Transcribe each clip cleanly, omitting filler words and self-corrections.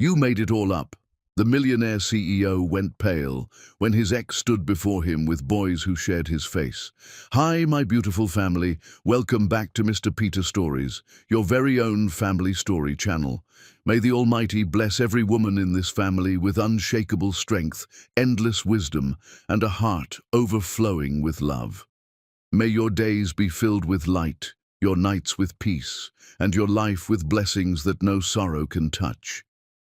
You made it all up. The millionaire CEO went pale when his ex stood before him with boys who shared his face. Hi, my beautiful family. Welcome back to Mr. Peter Stories, your very own family story channel. May the Almighty bless every woman in this family with unshakable strength, endless wisdom, and a heart overflowing with love. May your days be filled with light, your nights with peace, and your life with blessings that no sorrow can touch.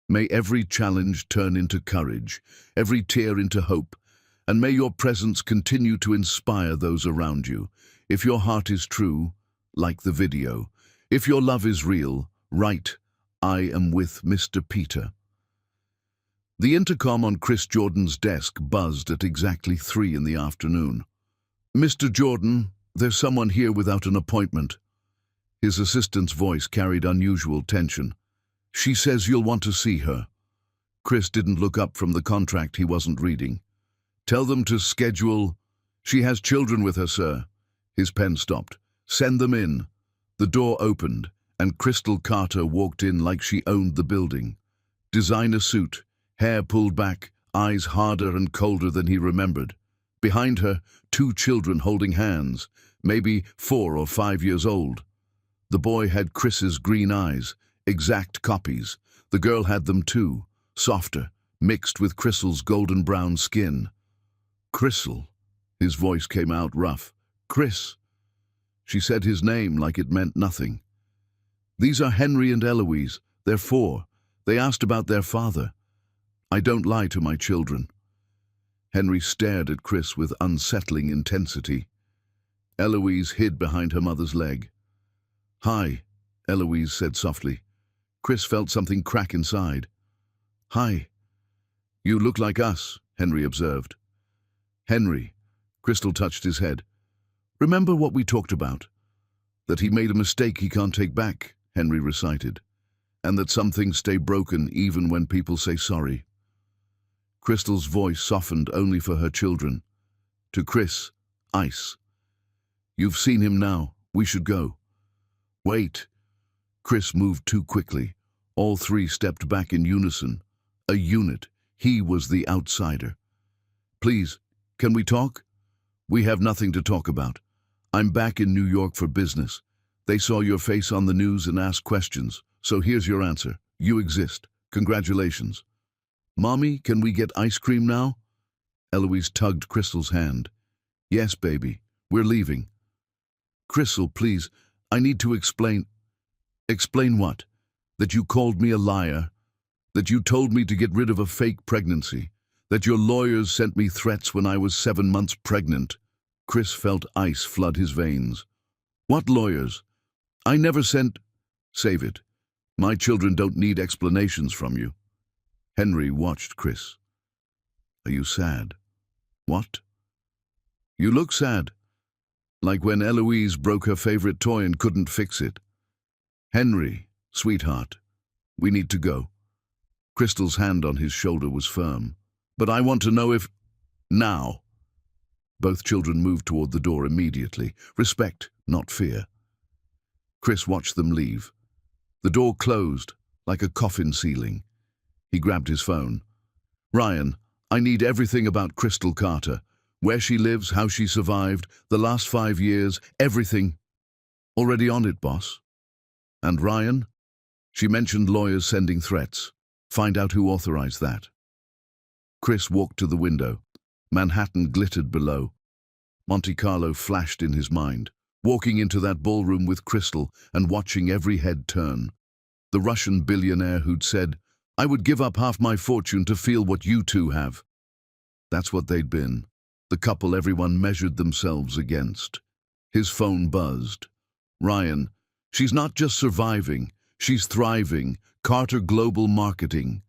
May every challenge turn into courage, every tear into hope, and may your presence continue to inspire those around you. If your heart is true, like the video. If your love is real, write, "I am with Mr. Peter." The intercom on Chris Jordan's desk buzzed at exactly 3 in the afternoon. "Mr. Jordan, there's someone here without an appointment." His assistant's voice carried unusual tension. "She says you'll want to see her." Chris didn't look up from the contract he wasn't reading. "Tell them to schedule—" "She has children with her, sir." His pen stopped. "Send them in." The door opened, and Crystal Carter walked in like she owned the building. Designer suit, hair pulled back, eyes harder and colder than he remembered. Behind her, 2 children holding hands, maybe 4 or 5 years old. The boy had Chris's green eyes, exact copies. The girl had them too, softer, mixed with Crystal's golden brown skin. "Crystal," his voice came out rough. "Chris." She said his name like it meant nothing. "These are Henry and Eloise. They're 4. They asked about their father." "I don't lie to my children." Henry stared at Chris with unsettling intensity. Eloise hid behind her mother's leg. "Hi," Eloise said softly. Chris felt something crack inside. "Hi." "You look like us," Henry observed. "Henry," Crystal touched his head. "Remember what we talked about? That he made a mistake he can't take back," Henry recited. "And that some things stay broken even when people say sorry." Crystal's voice softened only for her children. To Chris, ice. "You've seen him now. We should go." "Wait." Chris moved too quickly. All 3 stepped back in unison. A unit. He was the outsider. "Please, can we talk?" "We have nothing to talk about. I'm back in New York for business. They saw your face on the news and asked questions. So here's your answer. You exist. Congratulations." "Mommy, can we get ice cream now?" Eloise tugged Crystal's hand. "Yes, baby. We're leaving." "Crystal, please. I need to explain." "Explain what? That you called me a liar? That you told me to get rid of a fake pregnancy? That your lawyers sent me threats when I was 7 months pregnant?" Chris felt ice flood his veins. "What lawyers? I never sent—" "Save it. My children don't need explanations from you." Henry watched Chris. "Are you sad?" "What?" "You look sad. Like when Eloise broke her favorite toy and couldn't fix it." "Henry, sweetheart, we need to go." Crystal's hand on his shoulder was firm. "But I want to know if—" "Now." Both children moved toward the door immediately. Respect, not fear. Chris watched them leave. The door closed, like a coffin ceiling. He grabbed his phone. "Ryan, I need everything about Crystal Carter. Where she lives, how she survived, the last 5 years, everything." "Already on it, boss." "And Ryan?" "She mentioned lawyers sending threats. Find out who authorized that." Chris walked to the window. Manhattan glittered below. Monte Carlo flashed in his mind. Walking into that ballroom with Crystal and watching every head turn. The Russian billionaire who'd said, "I would give up half my fortune to feel what you two have." That's what they'd been. The couple everyone measured themselves against. His phone buzzed. "Ryan, she's not just surviving, she's thriving. Carter Global Marketing.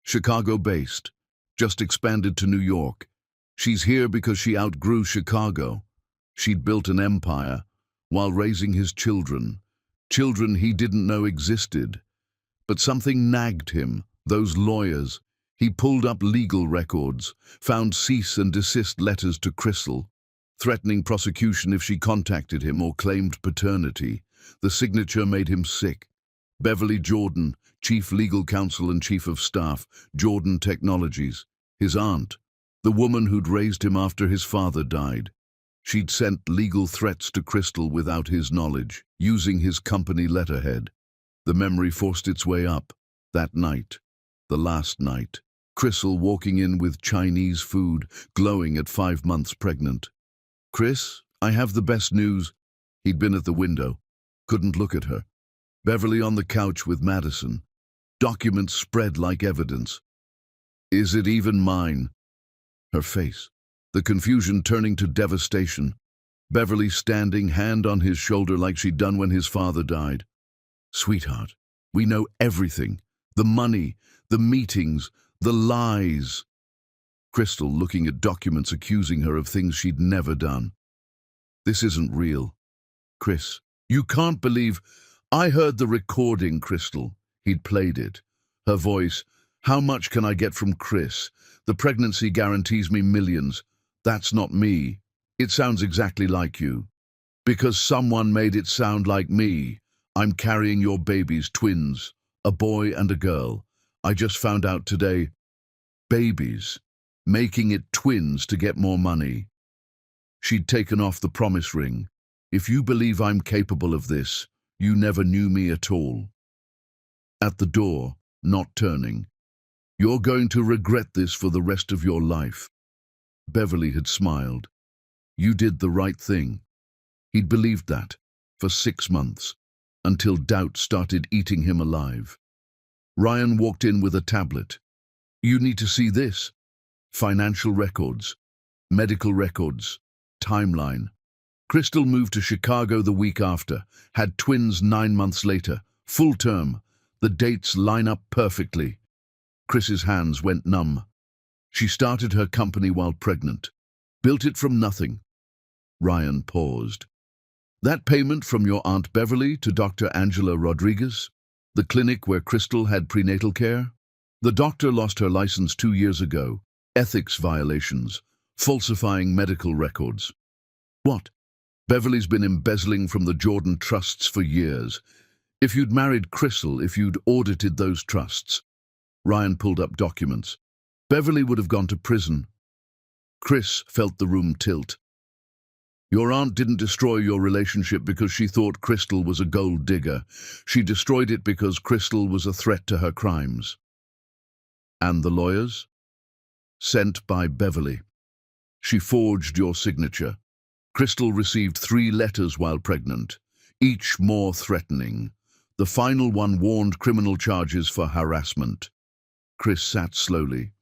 Chicago-based. Just expanded to New York. She's here because she outgrew Chicago. She'd built an empire while raising his children. Children he didn't know existed. But something nagged him, those lawyers. He pulled up legal records, found cease and desist letters to Crystal, threatening prosecution if she contacted him or claimed paternity. The signature made him sick. Beverly Jordan, Chief Legal Counsel and Chief of Staff, Jordan Technologies. His aunt, the woman who'd raised him after his father died. She'd sent legal threats to Crystal without his knowledge, using his company letterhead. The memory forced its way up. That night, the last night, Crystal walking in with Chinese food, glowing at 5 months pregnant. "Chris, I have the best news." He'd been at the window, couldn't look at her. Beverly on the couch with Madison. Documents spread like evidence. "Is it even mine?" Her face, the confusion turning to devastation. Beverly standing, hand on his shoulder like she'd done when his father died. "Sweetheart, we know everything. The money, the meetings, the lies." Crystal looking at documents accusing her of things she'd never done. "This isn't real." "Chris, you can't believe—" "I heard the recording, Crystal." He'd played it. Her voice, "How much can I get from Chris? The pregnancy guarantees me millions. That's not me. It sounds exactly like you. Because someone made it sound like me. I'm carrying your babies, twins, a boy and a girl. I just found out today. Babies. Making it twins to get more money." She'd taken off the promise ring. "If you believe I'm capable of this, you never knew me at all." At the door, not turning. "You're going to regret this for the rest of your life." Beverly had smiled. "You did the right thing." He'd believed that for 6 months, until doubt started eating him alive. Ryan walked in with a tablet. "You need to see this. Financial records, medical records, timeline." Crystal moved to Chicago the week after, had twins 9 months later, full term. The dates line up perfectly. Chris's hands went numb. She started her company while pregnant. Built it from nothing. Ryan paused. "That payment from your Aunt Beverly to Dr. Angela Rodriguez? The clinic where Crystal had prenatal care? The doctor lost her license 2 years ago. Ethics violations. Falsifying medical records." "What?" "Beverly's been embezzling from the Jordan trusts for years. If you'd married Crystal, if you'd audited those trusts." Ryan pulled up documents. "Beverly would have gone to prison." Chris felt the room tilt. "Your aunt didn't destroy your relationship because she thought Crystal was a gold digger. She destroyed it because Crystal was a threat to her crimes." "And the lawyers?" "Sent by Beverly. She forged your signature. Crystal received 3 letters while pregnant, each more threatening. The final one warned criminal charges for harassment." Chris sat slowly.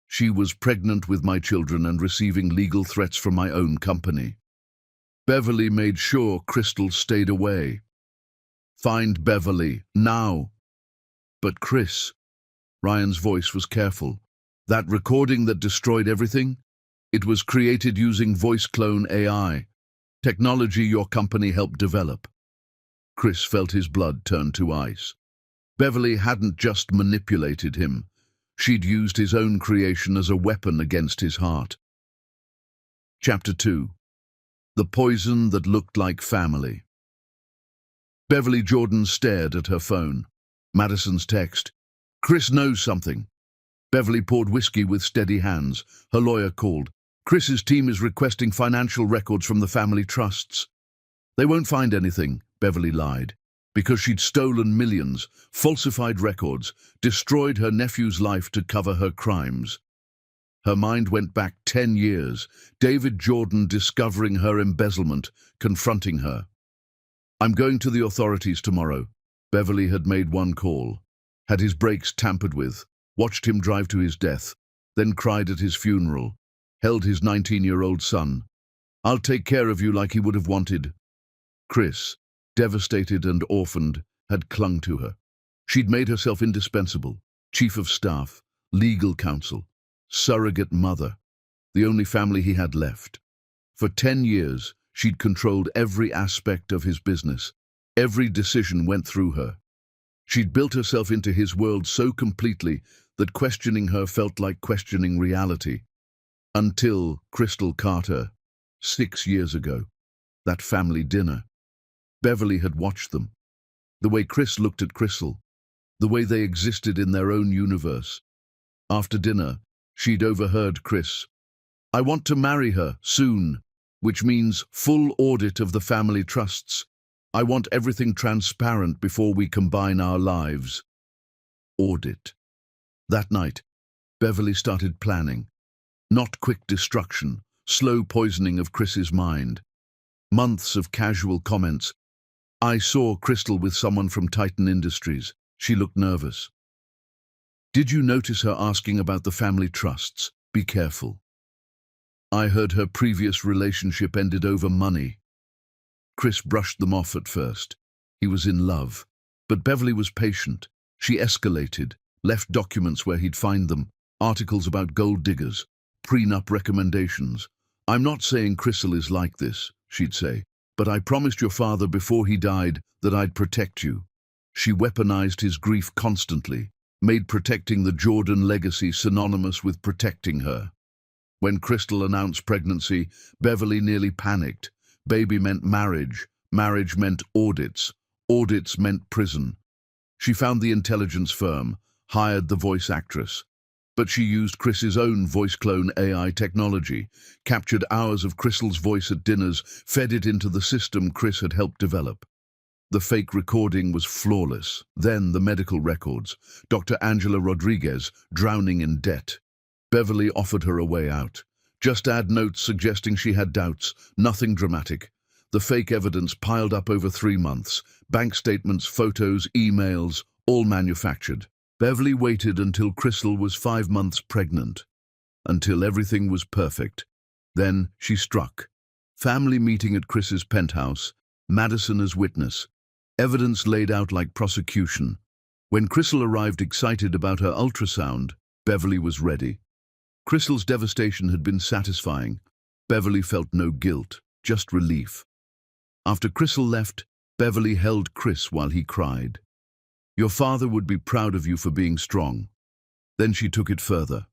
"She was pregnant with my children and receiving legal threats from my own company. Beverly made sure Crystal stayed away. Find Beverly, now." "But Chris," Ryan's voice was careful, "that recording that destroyed everything? It was created using voice clone AI, technology your company helped develop." Chris felt his blood turn to ice. Beverly hadn't just manipulated him. She'd used his own creation as a weapon against his heart. Chapter 2. The Poison That Looked Like Family. Beverly Jordan stared at her phone. Madison's text. "Chris knows something." Beverly poured whiskey with steady hands. Her lawyer called. "Chris's team is requesting financial records from the family trusts." "They won't find anything," Beverly lied, because she'd stolen millions, falsified records, destroyed her nephew's life to cover her crimes. Her mind went back 10 years, David Jordan discovering her embezzlement, confronting her. "I'm going to the authorities tomorrow." Beverly had made one call, had his brakes tampered with, watched him drive to his death, then cried at his funeral, held his 19-year-old son. "I'll take care of you like he would have wanted." Chris, devastated and orphaned, had clung to her. She'd made herself indispensable, chief of staff, legal counsel, surrogate mother, the only family he had left. For 10 years, she'd controlled every aspect of his business. Every decision went through her. She'd built herself into his world so completely that questioning her felt like questioning reality. Until Crystal Carter, 6 years ago, that family dinner. Beverly had watched them. The way Chris looked at Crystal, the way they existed in their own universe. After dinner, she'd overheard Chris. "I want to marry her, soon, which means full audit of the family trusts. I want everything transparent before we combine our lives." Audit. That night, Beverly started planning. Not quick destruction, slow poisoning of Chris's mind. Months of casual comments. "I saw Crystal with someone from Titan Industries. She looked nervous. Did you notice her asking about the family trusts? Be careful. I heard her previous relationship ended over money." Chris brushed them off at first. He was in love. But Beverly was patient. She escalated, left documents where he'd find them, articles about gold diggers, prenup recommendations. "I'm not saying Crystal is like this," she'd say, "but I promised your father before he died that I'd protect you." She weaponized his grief constantly, made protecting the Jordan legacy synonymous with protecting her. When Crystal announced pregnancy, Beverly nearly panicked. Baby meant marriage, marriage meant audits, audits meant prison. She found the intelligence firm, hired the voice actress. But she used Chris's own voice clone AI technology, captured hours of Crystal's voice at dinners, fed it into the system Chris had helped develop. The fake recording was flawless. Then the medical records. Dr. Angela Rodriguez, drowning in debt. Beverly offered her a way out. Just add notes suggesting she had doubts, nothing dramatic. The fake evidence piled up over 3 months. Bank statements, photos, emails, all manufactured. Beverly waited until Crystal was 5 months pregnant. Until everything was perfect. Then she struck. Family meeting at Chris's penthouse. Madison as witness. Evidence laid out like prosecution. When Crystal arrived excited about her ultrasound, Beverly was ready. Crystal's devastation had been satisfying. Beverly felt no guilt, just relief. After Crystal left, Beverly held Chris while he cried. "Your father would be proud of you for being strong." Then she took it further.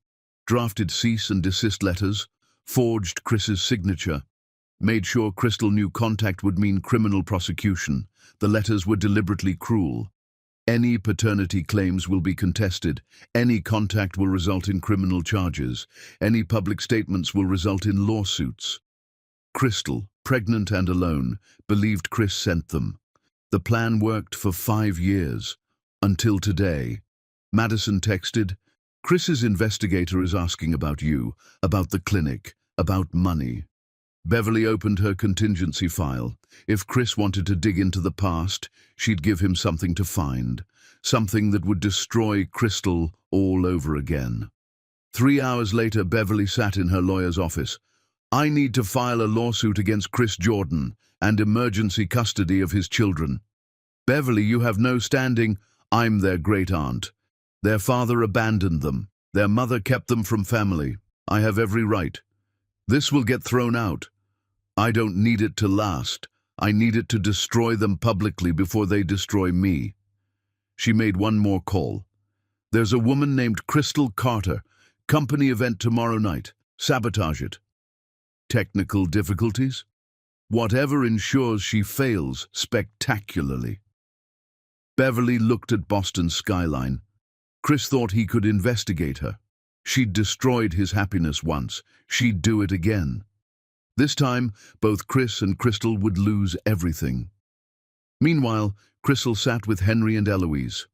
Drafted cease and desist letters, forged Chris's signature, made sure Crystal knew contact would mean criminal prosecution. The letters were deliberately cruel. Any paternity claims will be contested. Any contact will result in criminal charges. Any public statements will result in lawsuits. Crystal, pregnant and alone, believed Chris sent them. The plan worked for 5 years. Until today. Madison texted, "Chris's investigator is asking about you, about the clinic, about money." Beverly opened her contingency file. If Chris wanted to dig into the past, she'd give him something to find. Something that would destroy Crystal all over again. 3 hours later, Beverly sat in her lawyer's office. "I need to file a lawsuit against Chris Jordan and emergency custody of his children." "Beverly, you have no standing. I'm their great-aunt. Their father abandoned them. Their mother kept them from family. I have every right. This will get thrown out. I don't need it to last. I need it to destroy them publicly before they destroy me." She made one more call. "There's a woman named Crystal Carter. Company event tomorrow night. Sabotage it." Technical difficulties? Whatever ensures she fails spectacularly. Beverly looked at Boston's skyline. Chris thought he could investigate her. She'd destroyed his happiness once. She'd do it again. This time, both Chris and Crystal would lose everything. Meanwhile, Crystal sat with Henry and Eloise.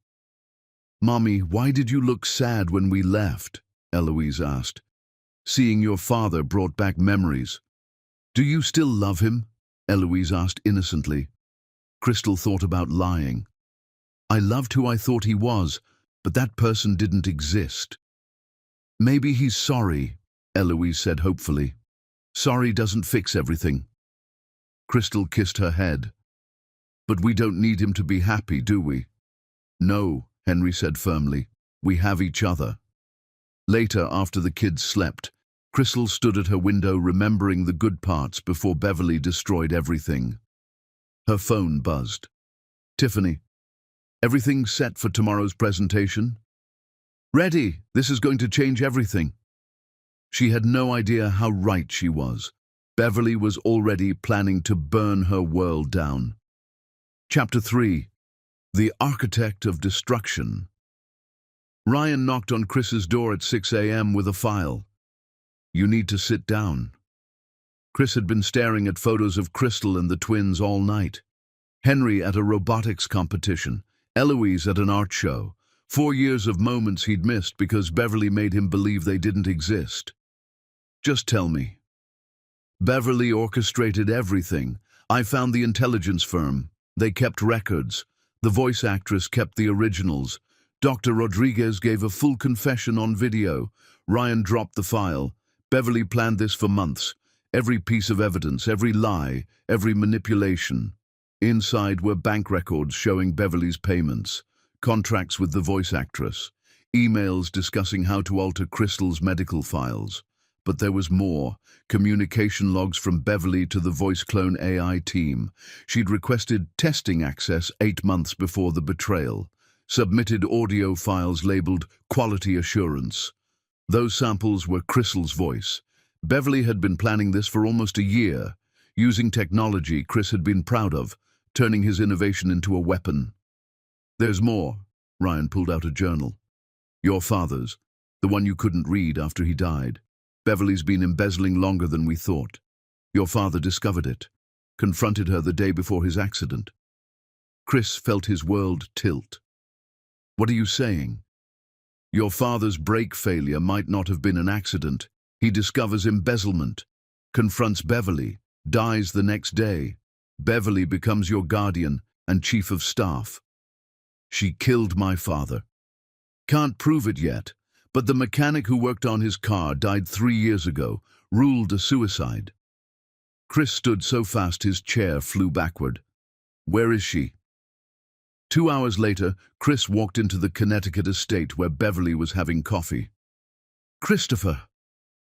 "Mommy, why did you look sad when we left?" Eloise asked. "Seeing your father brought back memories." "Do you still love him?" Eloise asked innocently. Crystal thought about lying. "I loved who I thought he was, but that person didn't exist." "Maybe he's sorry," Eloise said hopefully. "Sorry doesn't fix everything." Crystal kissed her head. "But we don't need him to be happy, do we?" "No," Henry said firmly. "We have each other." Later, after the kids slept, Crystal stood at her window remembering the good parts before Beverly destroyed everything. Her phone buzzed. "Tiffany, everything set for tomorrow's presentation?" "Ready. This is going to change everything." She had no idea how right she was. Beverly was already planning to burn her world down. Chapter 3. The architect of destruction. Ryan knocked on Chris's door at 6 a.m. with a file. "You need to sit down." Chris had been staring at photos of Crystal and the twins all night. Henry at a robotics competition, Eloise at an art show. 4 years of moments he'd missed because Beverly made him believe they didn't exist. "Just tell me." "Beverly orchestrated everything. I found the intelligence firm. They kept records. The voice actress kept the originals. Dr. Rodriguez gave a full confession on video. Ryan dropped the file. Beverly planned this for months. Every piece of evidence, every lie, every manipulation. Inside were bank records showing Beverly's payments, contracts with the voice actress, emails discussing how to alter Crystal's medical files. But there was more. Communication logs from Beverly to the voice clone AI team. She'd requested testing access 8 months before the betrayal. Submitted audio files labeled quality assurance. Those samples were Crystal's voice. Beverly had been planning this for almost a year, using technology Chris had been proud of, turning his innovation into a weapon. "There's more." Ryan pulled out a journal. "Your father's, the one you couldn't read after he died. Beverly's been embezzling longer than we thought. Your father discovered it, confronted her the day before his accident." Chris felt his world tilt. "What are you saying?" "Your father's brake failure might not have been an accident. He discovers embezzlement, confronts Beverly, dies the next day. Beverly becomes your guardian and chief of staff. She killed my father. Can't prove it yet, but the mechanic who worked on his car died 3 years ago, ruled a suicide." Chris stood so fast his chair flew backward. "Where is she?" 2 hours later, Chris walked into the Connecticut estate where Beverly was having coffee. "Christopher,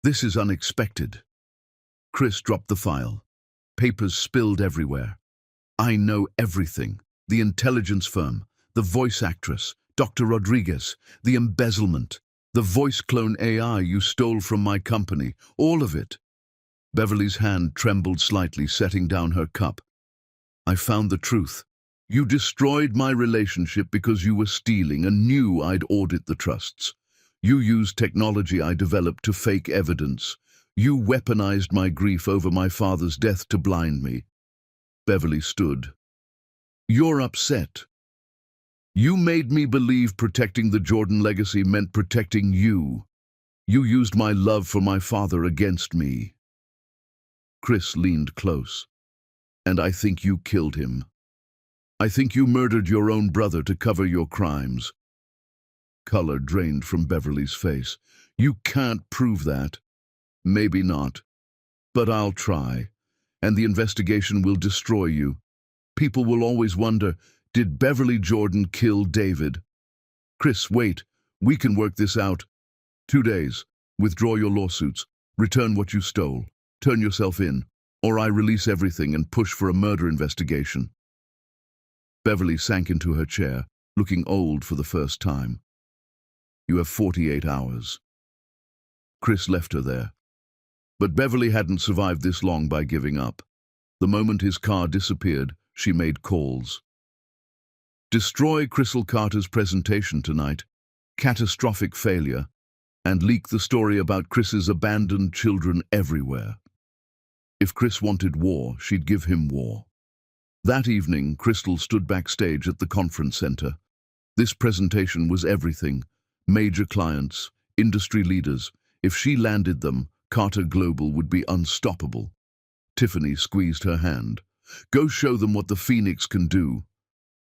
this is unexpected." Chris dropped the file. Papers spilled everywhere. "I know everything. The intelligence firm, the voice actress, Dr. Rodriguez, the embezzlement, the voice clone AI you stole from my company, all of it." Beverly's hand trembled slightly, setting down her cup. "I found the truth. You destroyed my relationship because you were stealing and knew I'd audit the trusts. You used technology I developed to fake evidence. You weaponized my grief over my father's death to blind me." Beverly stood. "You're upset. You made me believe protecting the Jordan legacy meant protecting you. You used my love for my father against me." Chris leaned close. "And I think you killed him. I think you murdered your own brother to cover your crimes." Color drained from Beverly's face. "You can't prove that." "Maybe not. But I'll try. And the investigation will destroy you. People will always wonder, did Beverly Jordan kill David?" "Chris, wait. We can work this out. 2 days. Withdraw your lawsuits. Return what you stole. Turn yourself in. Or I release everything and push for a murder investigation." Beverly sank into her chair, looking old for the first time. "You have 48 hours. Chris left her there. But Beverly hadn't survived this long by giving up. The moment his car disappeared, she made calls. "Destroy Crystal Carter's presentation tonight, catastrophic failure, and leak the story about Chris's abandoned children everywhere." If Chris wanted war, she'd give him war. That evening, Crystal stood backstage at the conference center. This presentation was everything. Major clients, industry leaders. If she landed them, Carter Global would be unstoppable. Tiffany squeezed her hand. "Go show them what the Phoenix can do."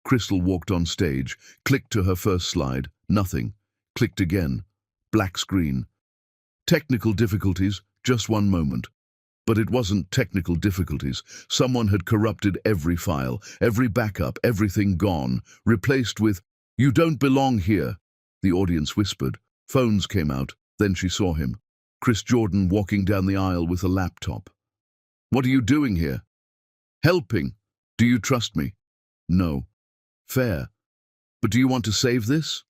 Crystal walked on stage, clicked to her first slide, nothing. Clicked again. Black screen. "Technical difficulties, just one moment." But it wasn't technical difficulties. Someone had corrupted every file, every backup, everything gone, replaced with, "You don't belong here," the audience whispered. Phones came out, then she saw him. Chris Jordan walking down the aisle with a laptop. "What are you doing here?" "Helping. Do you trust me?" "No." "Fair. But do you want to save this?"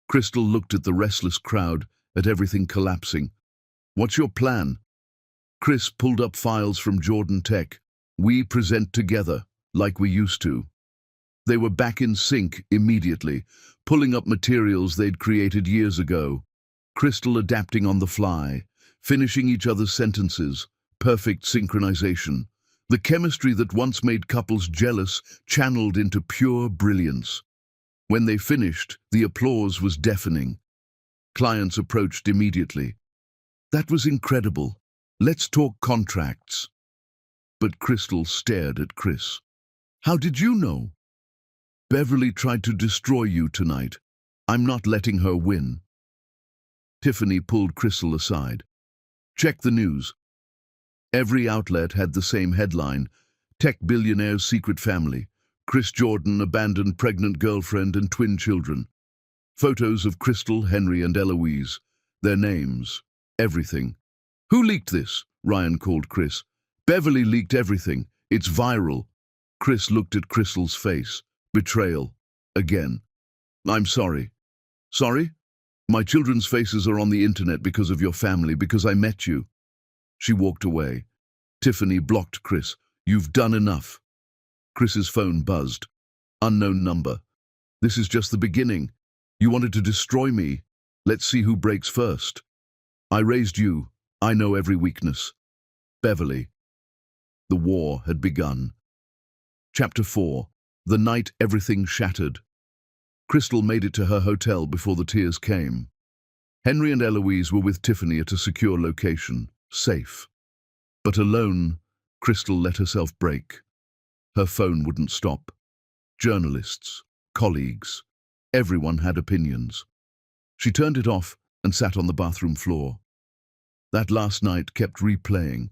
Crystal looked at the restless crowd, at everything collapsing. "What's your plan?" Chris pulled up files from Jordan Tech. "We present together, like we used to." They were back in sync immediately, pulling up materials they'd created years ago. Crystal adapting on the fly, finishing each other's sentences, perfect synchronization. The chemistry that once made couples jealous channeled into pure brilliance. When they finished, the applause was deafening. Clients approached immediately. "That was incredible. Let's talk contracts." But Crystal stared at Chris. "How did you know?" "Beverly tried to destroy you tonight. I'm not letting her win." Tiffany pulled Crystal aside. "Check the news." Every outlet had the same headline: Tech Billionaire's Secret Family. Chris Jordan abandoned pregnant girlfriend and twin children. Photos of Crystal, Henry and Eloise. Their names. Everything. "Who leaked this?" Ryan called Chris. "Beverly leaked everything. It's viral." Chris looked at Crystal's face. Betrayal. Again. "I'm sorry." "Sorry? My children's faces are on the internet because of your family, because I met you." She walked away. Tiffany blocked Chris. "You've done enough." Chris's phone buzzed. Unknown number. "This is just the beginning. You wanted to destroy me. Let's see who breaks first. I raised you. I know every weakness." Beverly. The war had begun. Chapter 4. The night everything shattered. Crystal made it to her hotel before the tears came. Henry and Eloise were with Tiffany at a secure location, safe. But alone, Crystal let herself break. Her phone wouldn't stop. Journalists, colleagues, everyone had opinions. She turned it off and sat on the bathroom floor. That last night kept replaying,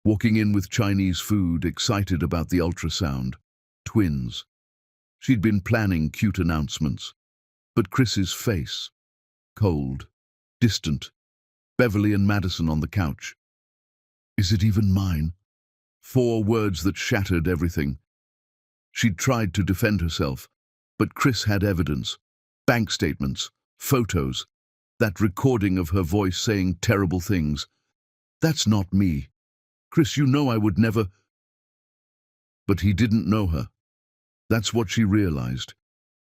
walking in with Chinese food, excited about the ultrasound. Twins. She'd been planning cute announcements. But Chris's face. Cold. Distant. Beverly and Madison on the couch. "Is it even mine?" 4 words that shattered everything. She'd tried to defend herself, but Chris had evidence. Bank statements, photos, that recording of her voice saying terrible things. "That's not me. Chris, you know I would never." But he didn't know her. That's what she realized.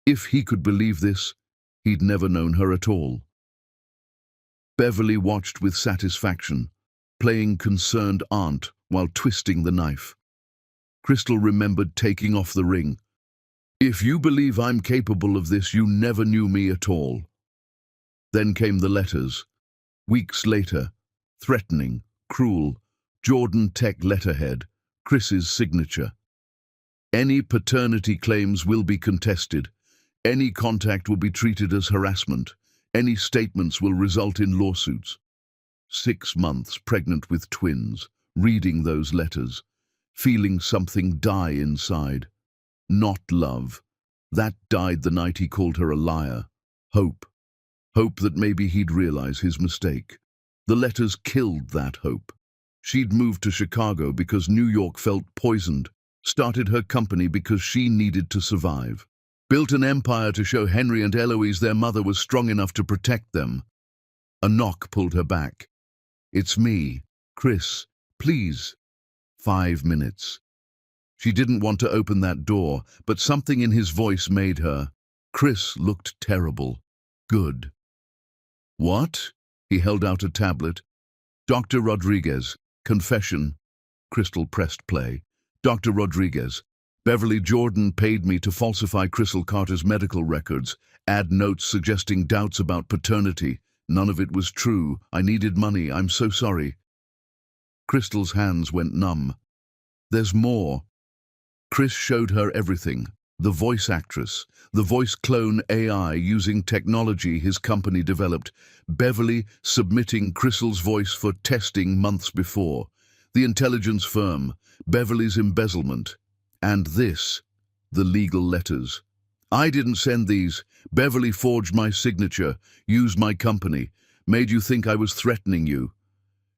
If he could believe this, he'd never known her at all. Beverly watched with satisfaction, playing concerned aunt while twisting the knife. Crystal remembered taking off the ring. "If you believe I'm capable of this, you never knew me at all." Then came the letters. Weeks later, threatening, cruel, Jordan Tech letterhead, Chris's signature. "Any paternity claims will be contested. Any contact will be treated as harassment. Any statements will result in lawsuits." 6 months pregnant with twins, reading those letters, feeling something die inside. Not love. That died the night he called her a liar. Hope. Hope that maybe he'd realize his mistake. The letters killed that hope. She'd moved to Chicago because New York felt poisoned, started her company because she needed to survive, built an empire to show Henry and Eloise their mother was strong enough to protect them. A knock pulled her back. "It's me, Chris, please." 5 minutes. She didn't want to open that door, but something in his voice made her. Chris looked terrible. Good. "What?" He held out a tablet. "Dr. Rodriguez, confession." Crystal pressed play. "Dr. Rodriguez, Beverly Jordan paid me to falsify Crystal Carter's medical records, add notes suggesting doubts about paternity. None of it was true. I needed money. I'm so sorry." Crystal's hands went numb. "There's more." Chris showed her everything. The voice actress, the voice clone AI using technology his company developed, Beverly submitting Crystal's voice for testing months before, the intelligence firm, Beverly's embezzlement, and this, the legal letters. "I didn't send these. Beverly forged my signature, used my company, made you think I was threatening you."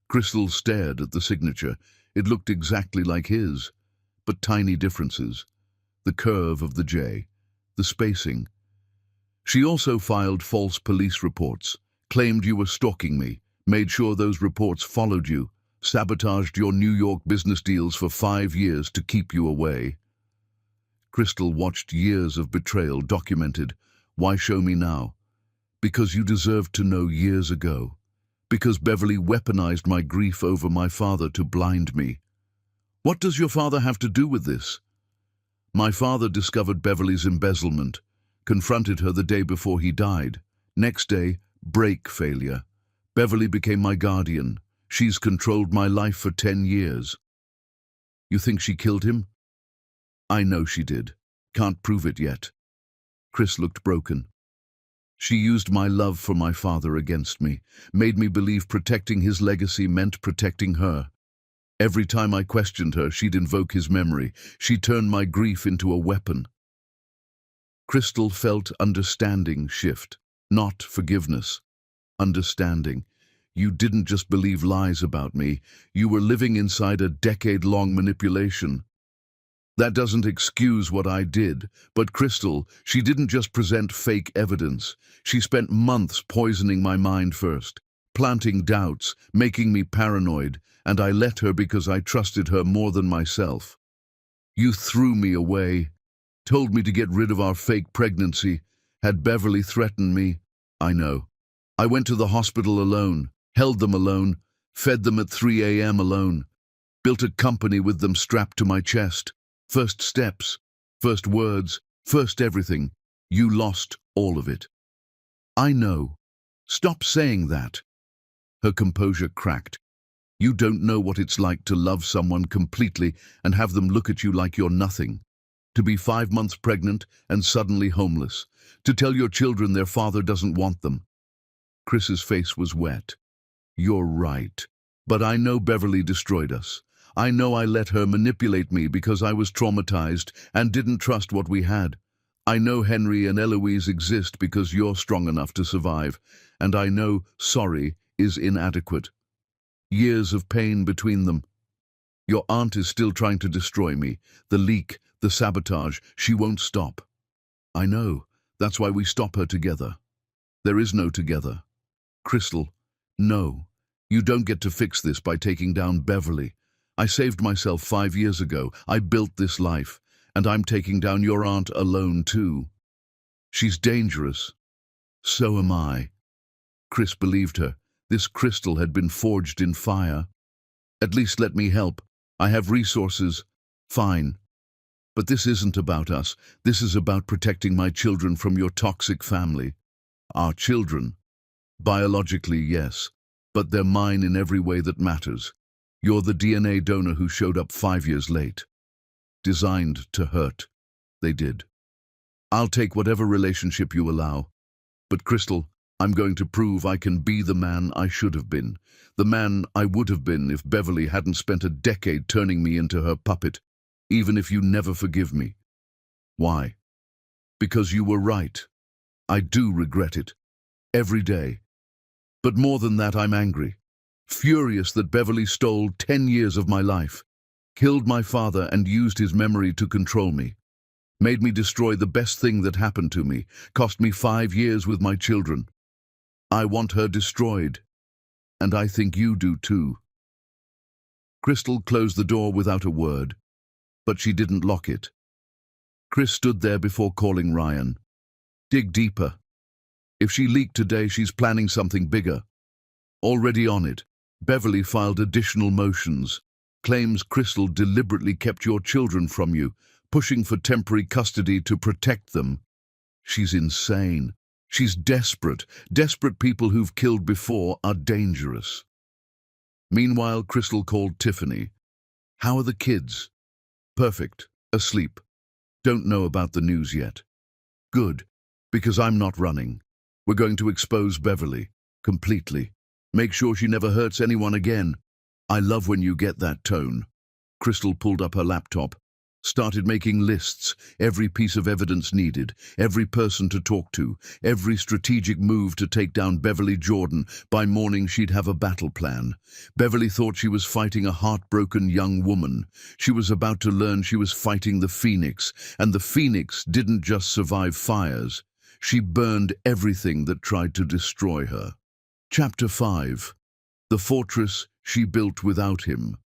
Crystal stared at the signature. It looked exactly like his, but tiny differences. The curve of the J, the spacing. "She also filed false police reports, claimed you were stalking me, made sure those reports followed you, sabotaged your New York business deals for 5 years to keep you away." Crystal watched years of betrayal documented. Why show me now? Because you deserved to know years ago. Because Beverly weaponized my grief over my father to blind me. What does your father have to do with this? My father discovered Beverly's embezzlement, confronted her the day before he died. Next day, brake failure. Beverly became my guardian. She's controlled my life for 10 years. You think she killed him? I know she did. Can't prove it yet. Chris looked broken. She used my love for my father against me, made me believe protecting his legacy meant protecting her. Every time I questioned her, she'd invoke his memory. She turned my grief into a weapon. Crystal felt understanding shift, not forgiveness. Understanding. You didn't just believe lies about me. You were living inside a decade-long manipulation. That doesn't excuse what I did, but Crystal, she didn't just present fake evidence. She spent months poisoning my mind first, planting doubts, making me paranoid, and I let her because I trusted her more than myself. You threw me away, told me to get rid of our fake pregnancy, had Beverly threatened me. I know. I went to the hospital alone, held them alone, fed them at 3 a.m. alone, built a company with them strapped to my chest. First steps, first words, first everything. You lost all of it. I know. Stop saying that. Her composure cracked. You don't know what it's like to love someone completely and have them look at you like you're nothing. To be 5 months pregnant and suddenly homeless. To tell your children their father doesn't want them. Chris's face was wet. You're right. But I know Beverly destroyed us. I know I let her manipulate me because I was traumatized and didn't trust what we had. I know Henry and Eloise exist because you're strong enough to survive. And I know sorry is inadequate. Years of pain between them. Your aunt is still trying to destroy me. The leak, the sabotage, she won't stop. I know. That's why we stop her together. There is no together. Crystal, no. You don't get to fix this by taking down Beverly. I saved myself 5 years ago. I built this life. And I'm taking down your aunt alone too. She's dangerous. So am I. Chris believed her. This crystal had been forged in fire. At least let me help. I have resources. Fine. But this isn't about us. This is about protecting my children from your toxic family. Our children. Biologically, yes. But they're mine in every way that matters. You're the DNA donor who showed up 5 years late. Designed to hurt. They did. I'll take whatever relationship you allow. But Crystal, I'm going to prove I can be the man I should have been. The man I would have been if Beverly hadn't spent a decade turning me into her puppet, even if you never forgive me. Why? Because you were right. I do regret it. Every day. But more than that, I'm angry. Furious that Beverly stole 10 years of my life, killed my father and used his memory to control me, made me destroy the best thing that happened to me, cost me 5 years with my children. I want her destroyed, and I think you do too. Crystal closed the door without a word, but she didn't lock it. Chris stood there before calling Ryan. Dig deeper. If she leaked today, she's planning something bigger. Already on it. Beverly filed additional motions, claims Crystal deliberately kept your children from you, pushing for temporary custody to protect them. She's insane. She's desperate. Desperate people who've killed before are dangerous. Meanwhile, Crystal called Tiffany. How are the kids? Perfect. Asleep. Don't know about the news yet. Good, because I'm not running. We're going to expose Beverly. Completely. Make sure she never hurts anyone again. I love when you get that tone. Crystal pulled up her laptop, started making lists, every piece of evidence needed, every person to talk to, every strategic move to take down Beverly Jordan. By morning, she'd have a battle plan. Beverly thought she was fighting a heartbroken young woman. She was about to learn she was fighting the Phoenix, and the Phoenix didn't just survive fires. She burned everything that tried to destroy her. Chapter 5. The fortress she built without him.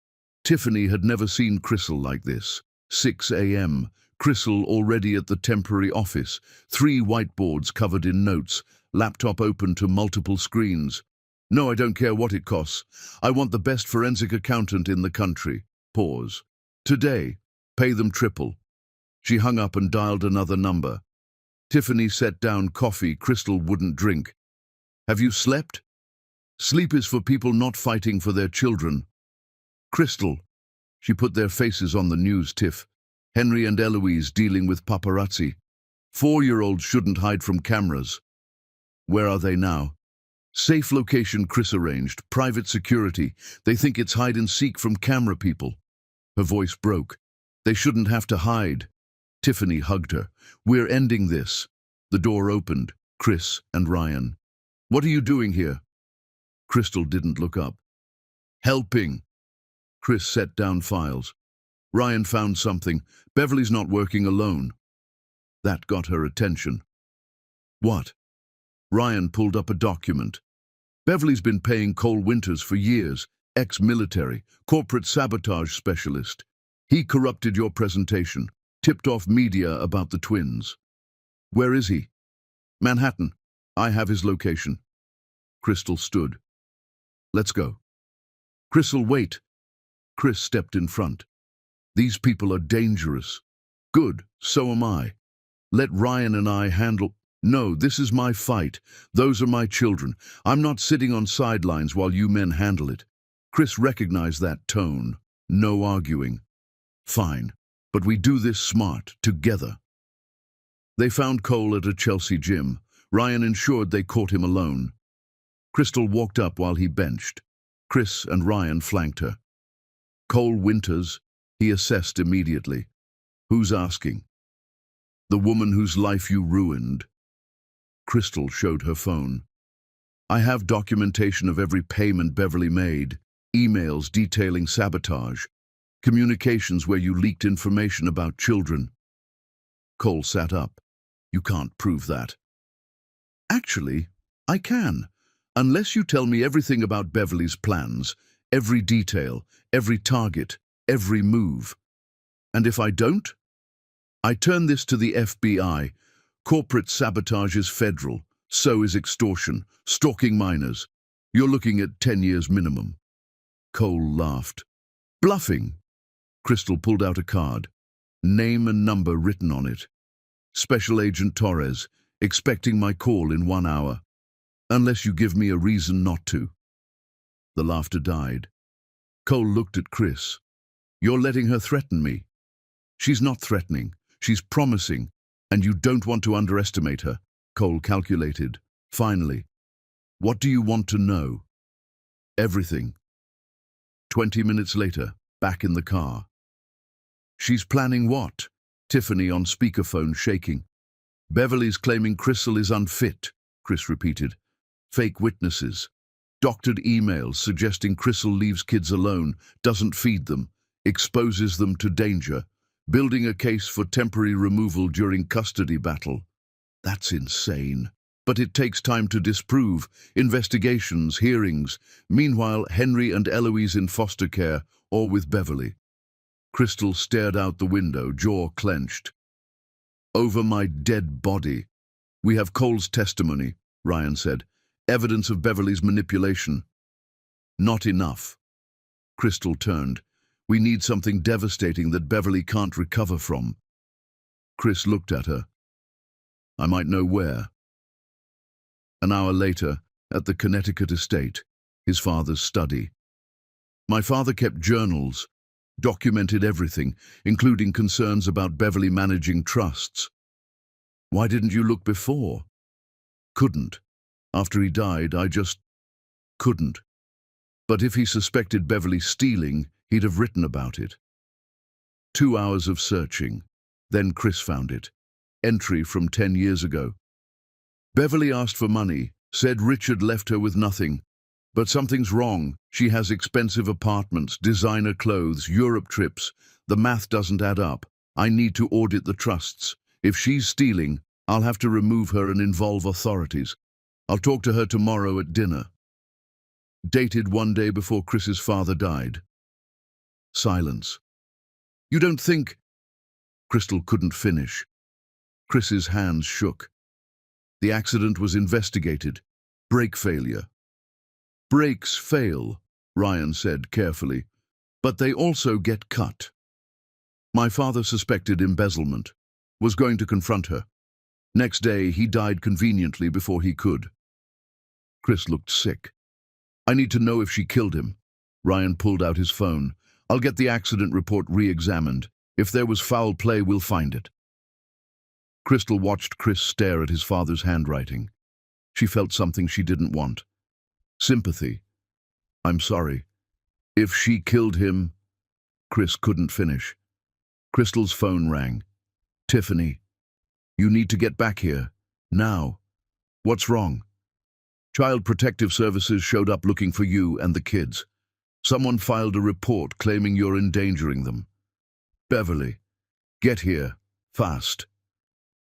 Tiffany had never seen Crystal like this. 6 a.m. Crystal already at the temporary office, 3 whiteboards covered in notes, laptop open to multiple screens. No, I don't care what it costs. I want the best forensic accountant in the country. Pause. Today. Pay them triple. She hung up and dialed another number. Tiffany set down coffee Crystal wouldn't drink. Have you slept? Sleep is for people not fighting for their children. Crystal. She put their faces on the news, Tiff. Henry and Eloise dealing with paparazzi. 4-year-olds shouldn't hide from cameras. Where are they now? Safe location Chris arranged, private security. They think it's hide and seek from camera people. Her voice broke. They shouldn't have to hide. Tiffany hugged her. We're ending this. The door opened. Chris and Ryan. What are you doing here? Crystal didn't look up. Helping. Chris set down files. Ryan found something. Beverly's not working alone. That got her attention. What? Ryan pulled up a document. Beverly's been paying Cole Winters for years, ex-military, corporate sabotage specialist. He corrupted your presentation, tipped off media about the twins. Where is he? Manhattan. I have his location. Crystal stood. Let's go. Crystal, wait. Chris stepped in front. These people are dangerous. Good, so am I. Let Ryan and I handle... No, this is my fight. Those are my children. I'm not sitting on sidelines while you men handle it. Chris recognized that tone. No arguing. Fine, but we do this smart, together. They found Cole at a Chelsea gym. Ryan ensured they caught him alone. Crystal walked up while he benched. Chris and Ryan flanked her. Cole Winters, he assessed immediately. Who's asking? The woman whose life you ruined. Crystal showed her phone. I have documentation of every payment Beverly made, emails detailing sabotage, communications where you leaked information about children. Cole sat up. You can't prove that. Actually, I can, unless you tell me everything about Beverly's plans, every detail, every target, every move. And if I don't? I turn this to the FBI. Corporate sabotage is federal, so is extortion, stalking minors. You're looking at 10 years minimum. Cole laughed. Bluffing. Crystal pulled out a card. Name and number written on it. Special Agent Torres, expecting my call in 1 hour. Unless you give me a reason not to. The laughter died. Cole looked at Chris. You're letting her threaten me. She's not threatening. She's promising. And you don't want to underestimate her. Cole calculated. Finally. What do you want to know? Everything. 20 minutes later, back in the car. She's planning what? Tiffany on speakerphone shaking. Beverly's claiming Crystal is unfit, Chris repeated. Fake witnesses. Doctored emails suggesting Crystal leaves kids alone, doesn't feed them, exposes them to danger, building a case for temporary removal during custody battle. That's insane. But it takes time to disprove, investigations, hearings. Meanwhile, Henry and Eloise in foster care, or with Beverly. Crystal stared out the window, jaw clenched. Over my dead body. We have Cole's testimony, Ryan said. Evidence of Beverly's manipulation. Not enough. Crystal turned. We need something devastating that Beverly can't recover from. Chris looked at her. I might know where. An hour later, at the Connecticut estate, his father's study. My father kept journals, documented everything, including concerns about Beverly managing trusts. Why didn't you look before? Couldn't. After he died, I just couldn't. But if he suspected Beverly stealing, he'd have written about it. 2 hours of searching. Then Chris found it. Entry from 10 years ago. Beverly asked for money, said Richard left her with nothing. But something's wrong. She has expensive apartments, designer clothes, Europe trips. The math doesn't add up. I need to audit the trusts. If she's stealing, I'll have to remove her and involve authorities. I'll talk to her tomorrow at dinner. Dated 1 day before Chris's father died. Silence. You don't think... Crystal couldn't finish. Chris's hands shook. The accident was investigated. Brake failure. Brakes fail, Ryan said carefully, but they also get cut. My father suspected embezzlement, was going to confront her. Next day, he died conveniently before he could. Chris looked sick. I need to know if she killed him. Ryan pulled out his phone. I'll get the accident report re-examined. If there was foul play, we'll find it. Crystal watched Chris stare at his father's handwriting. She felt something she didn't want. Sympathy. I'm sorry. If she killed him... Chris couldn't finish. Crystal's phone rang. Tiffany, you need to get back here. Now. What's wrong? Child Protective Services showed up looking for you and the kids. Someone filed a report claiming you're endangering them. Beverly, get here. Fast.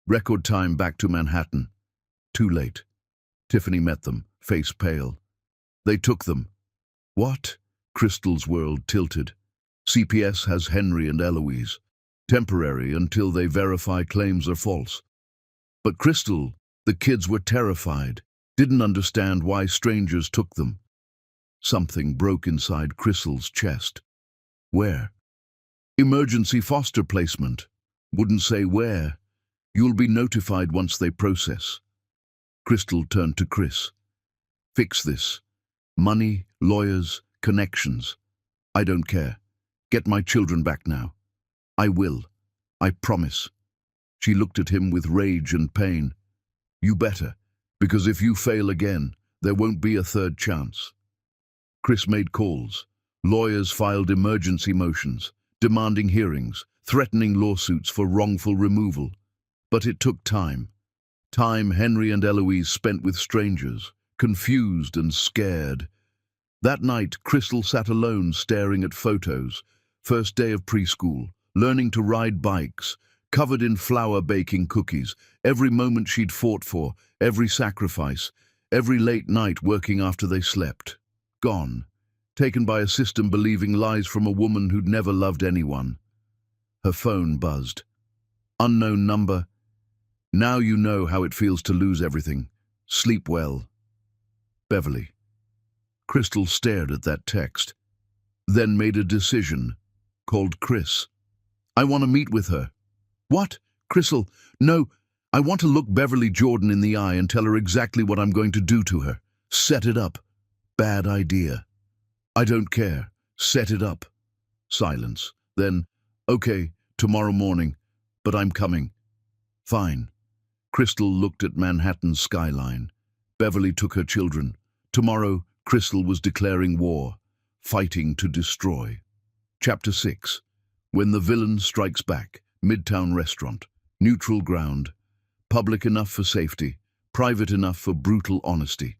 Record time back to Manhattan. Too late. Tiffany met them, face pale. They took them. What? Crystal's world tilted. CPS has Henry and Eloise. Temporary until they verify claims are false. But Crystal, the kids were terrified, didn't understand why strangers took them. Something broke inside Crystal's chest. Where? Emergency foster placement. Wouldn't say where. You'll be notified once they process. Crystal turned to Chris. Fix this. Money, lawyers, connections. I don't care. Get my children back now. I will. I promise. She looked at him with rage and pain. You better, because if you fail again, there won't be a third chance. Chris made calls. Lawyers filed emergency motions, demanding hearings, threatening lawsuits for wrongful removal. But it took time. Time Henry and Eloise spent with strangers, confused and scared. That night, Crystal sat alone staring at photos. First day of preschool, learning to ride bikes, covered in flour baking cookies, every moment she'd fought for, every sacrifice, every late night working after they slept. Gone, taken by a system believing lies from a woman who'd never loved anyone. Her phone buzzed. Unknown number. Now you know how it feels to lose everything. Sleep well. Beverly. Crystal stared at that text, then made a decision. Called Chris. I want to meet with her. What? Crystal, no, I want to look Beverly Jordan in the eye and tell her exactly what I'm going to do to her. Set it up. Bad idea. I don't care. Set it up. Silence. Then, okay, tomorrow morning, but I'm coming. Fine. Crystal looked at Manhattan's skyline. Beverly took her children. Tomorrow, Crystal was declaring war, fighting to destroy. Chapter 6. When the Villain Strikes Back. Midtown restaurant. Neutral ground. Public enough for safety. Private enough for brutal honesty.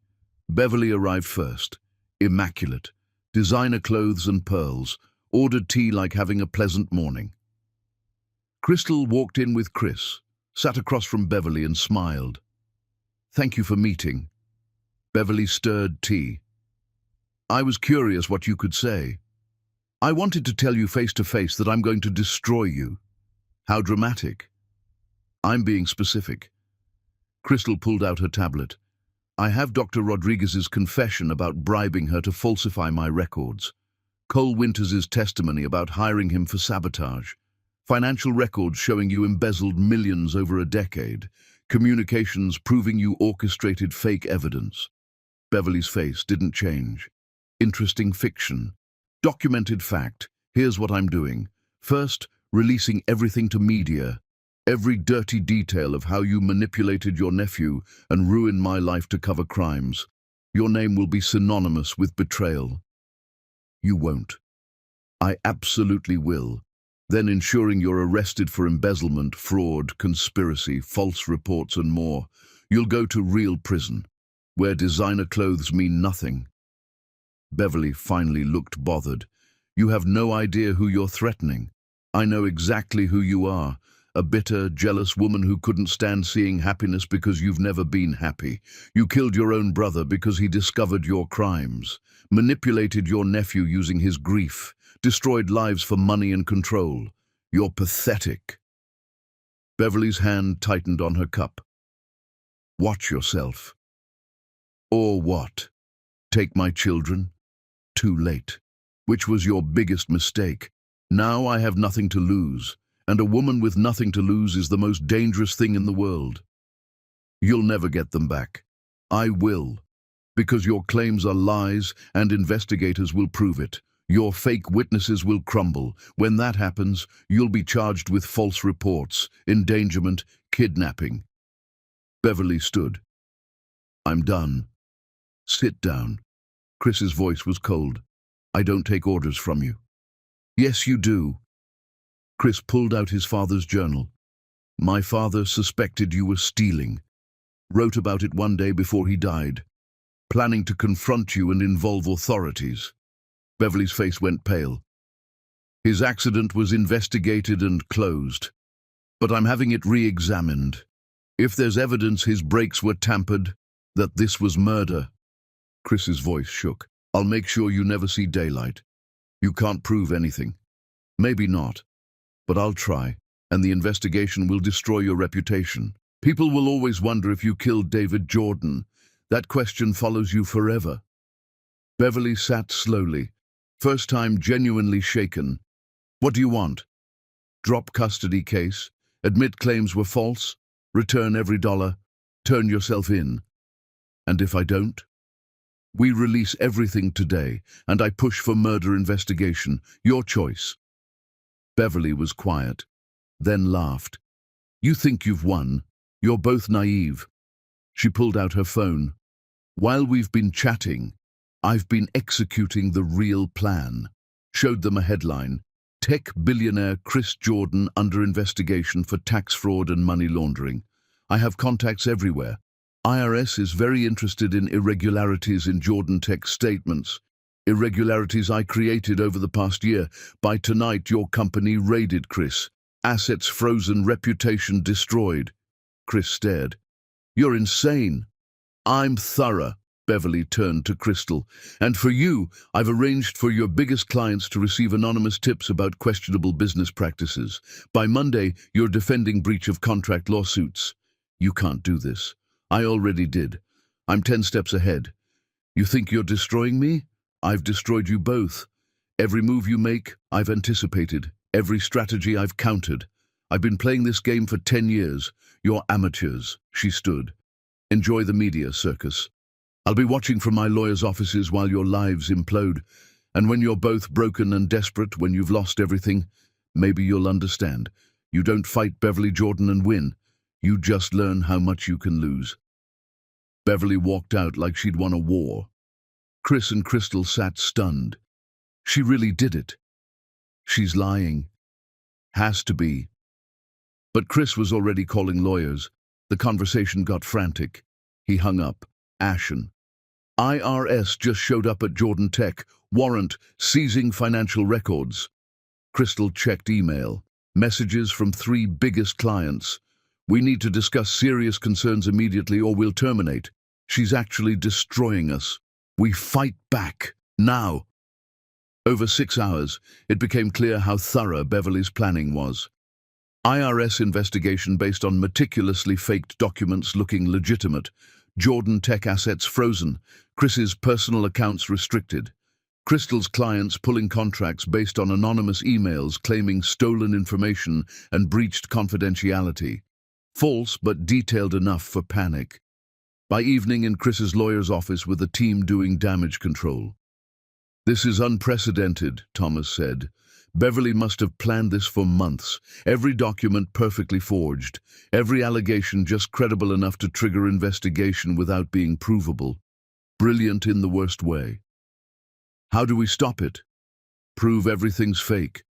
Beverly arrived first. Immaculate. Designer clothes and pearls. Ordered tea like having a pleasant morning. Crystal walked in with Chris, sat across from Beverly and smiled. Thank you for meeting. Beverly stirred tea. I was curious what you could say. I wanted to tell you face to face that I'm going to destroy you. How dramatic. I'm being specific. Crystal pulled out her tablet. I have Dr. Rodriguez's confession about bribing her to falsify my records. Cole Winters' testimony about hiring him for sabotage. Financial records showing you embezzled millions over a decade. Communications proving you orchestrated fake evidence. Beverly's face didn't change. Interesting fiction. Documented fact. Here's what I'm doing. First, releasing everything to media. Every dirty detail of how you manipulated your nephew and ruined my life to cover crimes. Your name will be synonymous with betrayal. You won't. I absolutely will. Then ensuring you're arrested for embezzlement, fraud, conspiracy, false reports and more. You'll go to real prison, where designer clothes mean nothing. Beverly finally looked bothered. You have no idea who you're threatening. I know exactly who you are. A bitter, jealous woman who couldn't stand seeing happiness because you've never been happy. You killed your own brother because he discovered your crimes. Manipulated your nephew using his grief. Destroyed lives for money and control. You're pathetic. Beverly's hand tightened on her cup. Watch yourself. Or what? Take my children? Too late. Which was your biggest mistake? Now I have nothing to lose, and a woman with nothing to lose is the most dangerous thing in the world. You'll never get them back. I will. Because your claims are lies, and investigators will prove it. Your fake witnesses will crumble. When that happens, you'll be charged with false reports, endangerment, kidnapping. Beverly stood. I'm done. Sit down. Chris's voice was cold. I don't take orders from you. Yes, you do. Chris pulled out his father's journal. My father suspected you were stealing. Wrote about it one day before he died. Planning to confront you and involve authorities. Beverly's face went pale. His accident was investigated and closed. But I'm having it re-examined. If there's evidence his brakes were tampered, that this was murder. Chris's voice shook. I'll make sure you never see daylight. You can't prove anything. Maybe not. But I'll try, and the investigation will destroy your reputation. People will always wonder if you killed David Jordan. That question follows you forever. Beverly sat slowly, first time genuinely shaken. What do you want? Drop custody case? Admit claims were false? Return every dollar? Turn yourself in? And if I don't? We release everything today, and I push for murder investigation. Your choice. Beverly was quiet, then laughed. You think you've won? You're both naive. She pulled out her phone. While we've been chatting, I've been executing the real plan. Showed them a headline. Tech billionaire Chris Jordan under investigation for tax fraud and money laundering. I have contacts everywhere. IRS is very interested in irregularities in Jordan Tech statements. Irregularities I created over the past year. By tonight, your company raided, Chris. Assets frozen, reputation destroyed. Chris stared. You're insane. I'm thorough. Beverly turned to Crystal. And for you, I've arranged for your biggest clients to receive anonymous tips about questionable business practices. By Monday, you're defending breach of contract lawsuits. You can't do this. I already did. I'm 10 steps ahead. You think you're destroying me? I've destroyed you both. Every move you make, I've anticipated. Every strategy I've countered. I've been playing this game for 10 years. You're amateurs. She stood. Enjoy the media circus. I'll be watching from my lawyer's offices while your lives implode. And when you're both broken and desperate, when you've lost everything, maybe you'll understand. You don't fight Beverly Jordan and win. You just learn how much you can lose. Beverly walked out like she'd won a war. Chris and Crystal sat stunned. She really did it. She's lying. Has to be. But Chris was already calling lawyers. The conversation got frantic. He hung up, ashen. IRS just showed up at Jordan Tech. Warrant, seizing financial records. Crystal checked email. Messages from 3 biggest clients. We need to discuss serious concerns immediately or we'll terminate. She's actually destroying us. We fight back, now. Over 6 hours, it became clear how thorough Beverly's planning was. IRS investigation based on meticulously faked documents looking legitimate. Jordan Tech assets frozen. Chris's personal accounts restricted. Crystal's clients pulling contracts based on anonymous emails claiming stolen information and breached confidentiality. False but detailed enough for panic. By evening in Chris's lawyer's office with a team doing damage control. This is unprecedented, Thomas said. Beverly must have planned this for months. Every document perfectly forged. Every allegation just credible enough to trigger investigation without being provable. Brilliant in the worst way. How do we stop it? Prove everything's fake.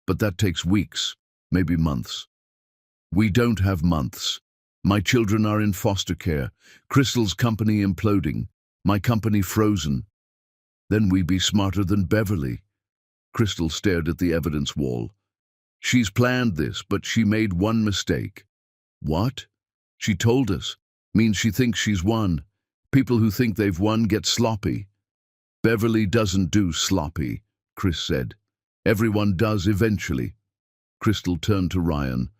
But that takes weeks, maybe months. We don't have months. My children are in foster care. Crystal's company imploding. My company frozen. Then we be smarter than Beverly. Crystal stared at the evidence wall. She's planned this, but she made one mistake. What? She told us. Means she thinks she's won. People who think they've won get sloppy. Beverly doesn't do sloppy, Chris said. Everyone does eventually. Crystal turned to Ryan.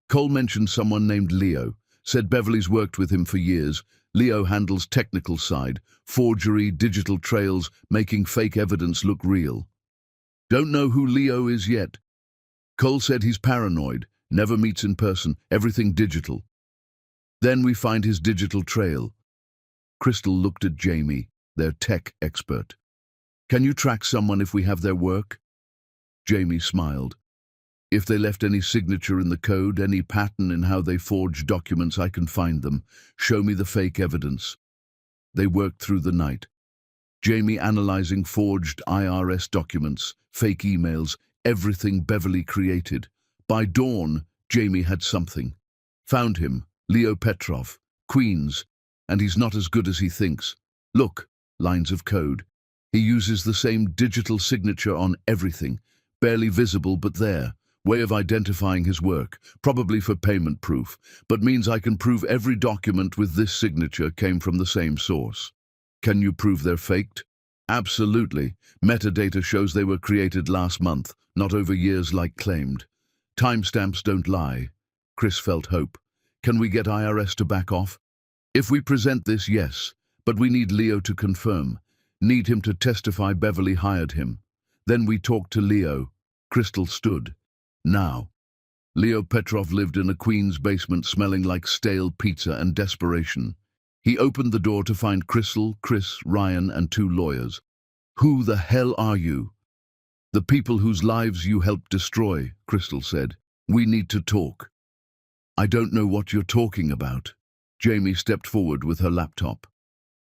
Cole mentioned someone named Leo, said Beverly's worked with him for years. Leo handles technical side, forgery, digital trails, making fake evidence look real. Don't know who Leo is yet. Cole said he's paranoid, never meets in person, everything digital. Then we find his digital trail. Crystal looked at Jamie, their tech expert. Can you track someone if we have their work? Jamie smiled. If they left any signature in the code, any pattern in how they forged documents, I can find them. Show me the fake evidence. They worked through the night. Jamie analyzing forged IRS documents, fake emails, everything Beverly created. By dawn, Jamie had something. Found him, Leo Petrov, Queens, and he's not as good as he thinks. Look, lines of code. He uses the same digital signature on everything, barely visible but there. Way of identifying his work, probably for payment proof, but means I can prove every document with this signature came from the same source. Can you prove they're faked? Absolutely. Metadata shows they were created last month, not over years like claimed. Timestamps don't lie. Chris felt hope. Can we get IRS to back off? If we present this, yes, but we need Leo to confirm. Need him to testify Beverly hired him. Then we talk to Leo. Crystal stood. Now. Leo Petrov lived in a Queens basement smelling like stale pizza and desperation. He opened the door to find Crystal, Chris, Ryan, and 2 lawyers. Who the hell are you? The people whose lives you helped destroy, Crystal said. We need to talk. I don't know what you're talking about. Jamie stepped forward with her laptop.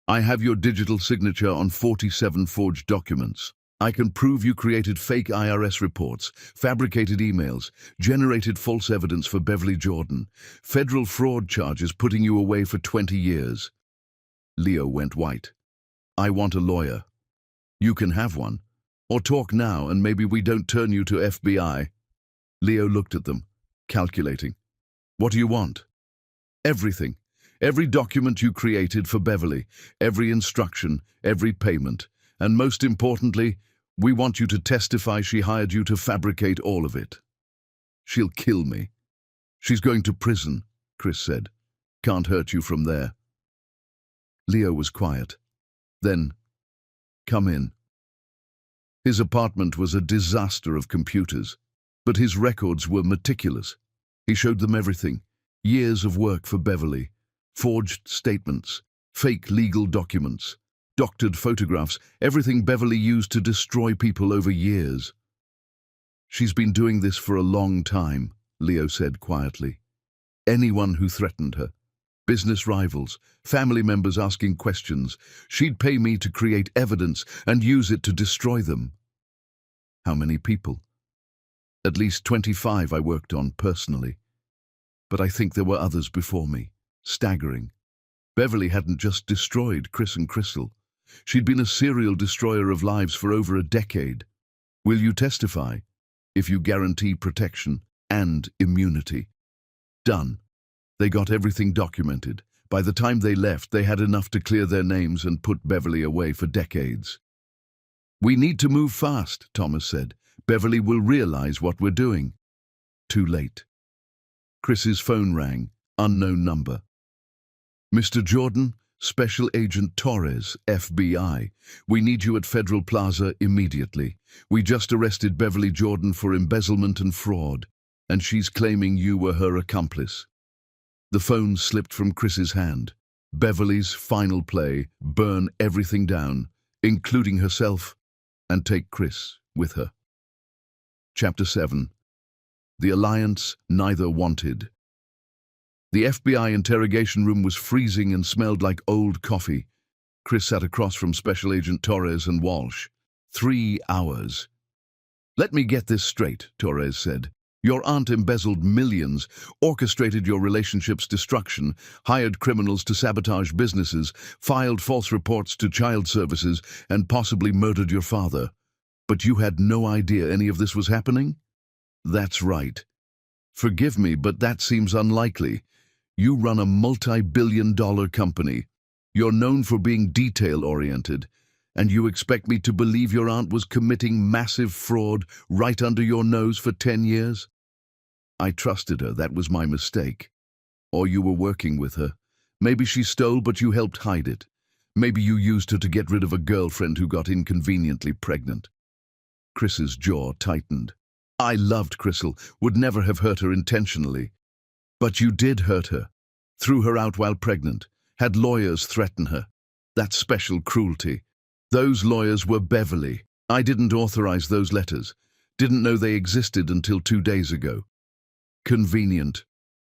I have your digital signature on 47 forged documents. I can prove you created fake IRS reports, fabricated emails, generated false evidence for Beverly Jordan, federal fraud charges putting you away for 20 years. Leo went white. I want a lawyer. You can have one. Or talk now and maybe we don't turn you to FBI. Leo looked at them, calculating. What do you want? Everything. Every document you created for Beverly, every instruction, every payment. And most importantly, we want you to testify she hired you to fabricate all of it. She'll kill me. She's going to prison, Chris said. Can't hurt you from there. Leo was quiet. Then, come in. His apartment was a disaster of computers, but his records were meticulous. He showed them everything. Years of work for Beverly, forged statements, fake legal documents, doctored photographs, everything Beverly used to destroy people over years. She's been doing this for a long time, Leo said quietly. Anyone who threatened her, business rivals, family members asking questions, she'd pay me to create evidence and use it to destroy them. How many people? At least 25 I worked on personally. But I think there were others before me. Staggering. Beverly hadn't just destroyed Chris and Crystal. She'd been a serial destroyer of lives for over a decade. Will you testify? If you guarantee protection and immunity. Done. They got everything documented. By the time they left, they had enough to clear their names and put Beverly away for decades. We need to move fast, Thomas said. Beverly will realize what we're doing. Too late. Chris's phone rang. Unknown number. Mr. Jordan, Special Agent Torres, FBI. We need you at Federal Plaza immediately. We just arrested Beverly Jordan for embezzlement and fraud, and she's claiming you were her accomplice. The phone slipped from Chris's hand. Beverly's final play, burn everything down, including herself, and take Chris with her. Chapter 7. The Alliance Neither Wanted. The FBI interrogation room was freezing and smelled like old coffee. Chris sat across from Special Agent Torres and Walsh. 3 hours. Let me get this straight, Torres said. Your aunt embezzled millions, orchestrated your relationship's destruction, hired criminals to sabotage businesses, filed false reports to child services, and possibly murdered your father. But you had no idea any of this was happening? That's right. Forgive me, but that seems unlikely. You run a multi-billion-dollar company. You're known for being detail-oriented, and you expect me to believe your aunt was committing massive fraud right under your nose for 10 years? I trusted her, that was my mistake. Or you were working with her. Maybe she stole, but you helped hide it. Maybe you used her to get rid of a girlfriend who got inconveniently pregnant. Chris's jaw tightened. I loved Crystal, would never have hurt her intentionally. But you did hurt her. Threw her out while pregnant. Had lawyers threaten her. That's special cruelty. Those lawyers were Beverly. I didn't authorize those letters. Didn't know they existed until 2 days ago. Convenient.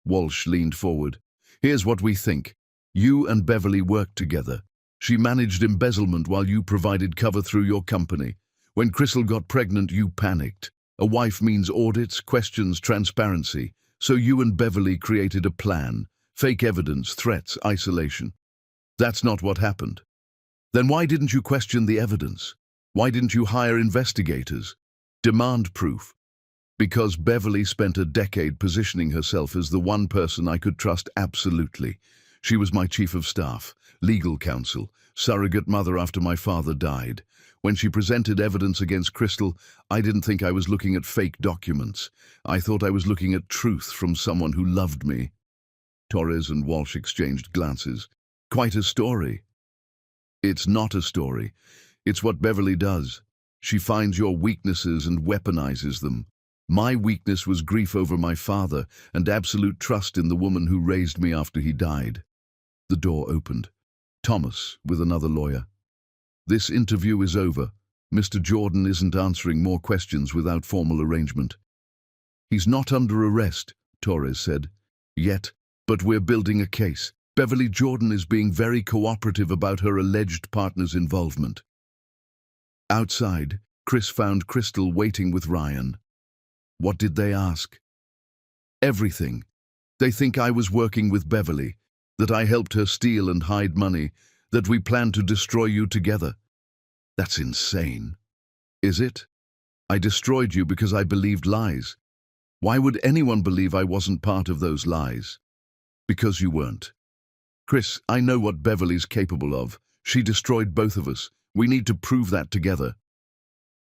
Walsh leaned forward. Here's what we think. You and Beverly worked together. She managed embezzlement while you provided cover through your company. When Crystal got pregnant, you panicked. A wife means audits, questions, transparency. So you and Beverly created a plan. Fake evidence, threats, isolation. That's not what happened. Then why didn't you question the evidence? Why didn't you hire investigators? Demand proof. Because Beverly spent a decade positioning herself as the one person I could trust absolutely. She was my chief of staff, legal counsel, surrogate mother after my father died. When she presented evidence against Crystal, I didn't think I was looking at fake documents. I thought I was looking at truth from someone who loved me. Torres and Walsh exchanged glances. Quite a story. It's not a story. It's what Beverly does. She finds your weaknesses and weaponizes them. My weakness was grief over my father and absolute trust in the woman who raised me after he died. The door opened. Thomas, with another lawyer. This interview is over. Mr. Jordan isn't answering more questions without formal arrangement. He's not under arrest, Torres said. Yet, but we're building a case. Beverly Jordan is being very cooperative about her alleged partner's involvement. Outside, Chris found Crystal waiting with Ryan. What did they ask? Everything. They think I was working with Beverly, that I helped her steal and hide money, that we planned to destroy you together. That's insane. Is it? I destroyed you because I believed lies. Why would anyone believe I wasn't part of those lies? Because you weren't. Chris, I know what Beverly's capable of. She destroyed both of us. We need to prove that together.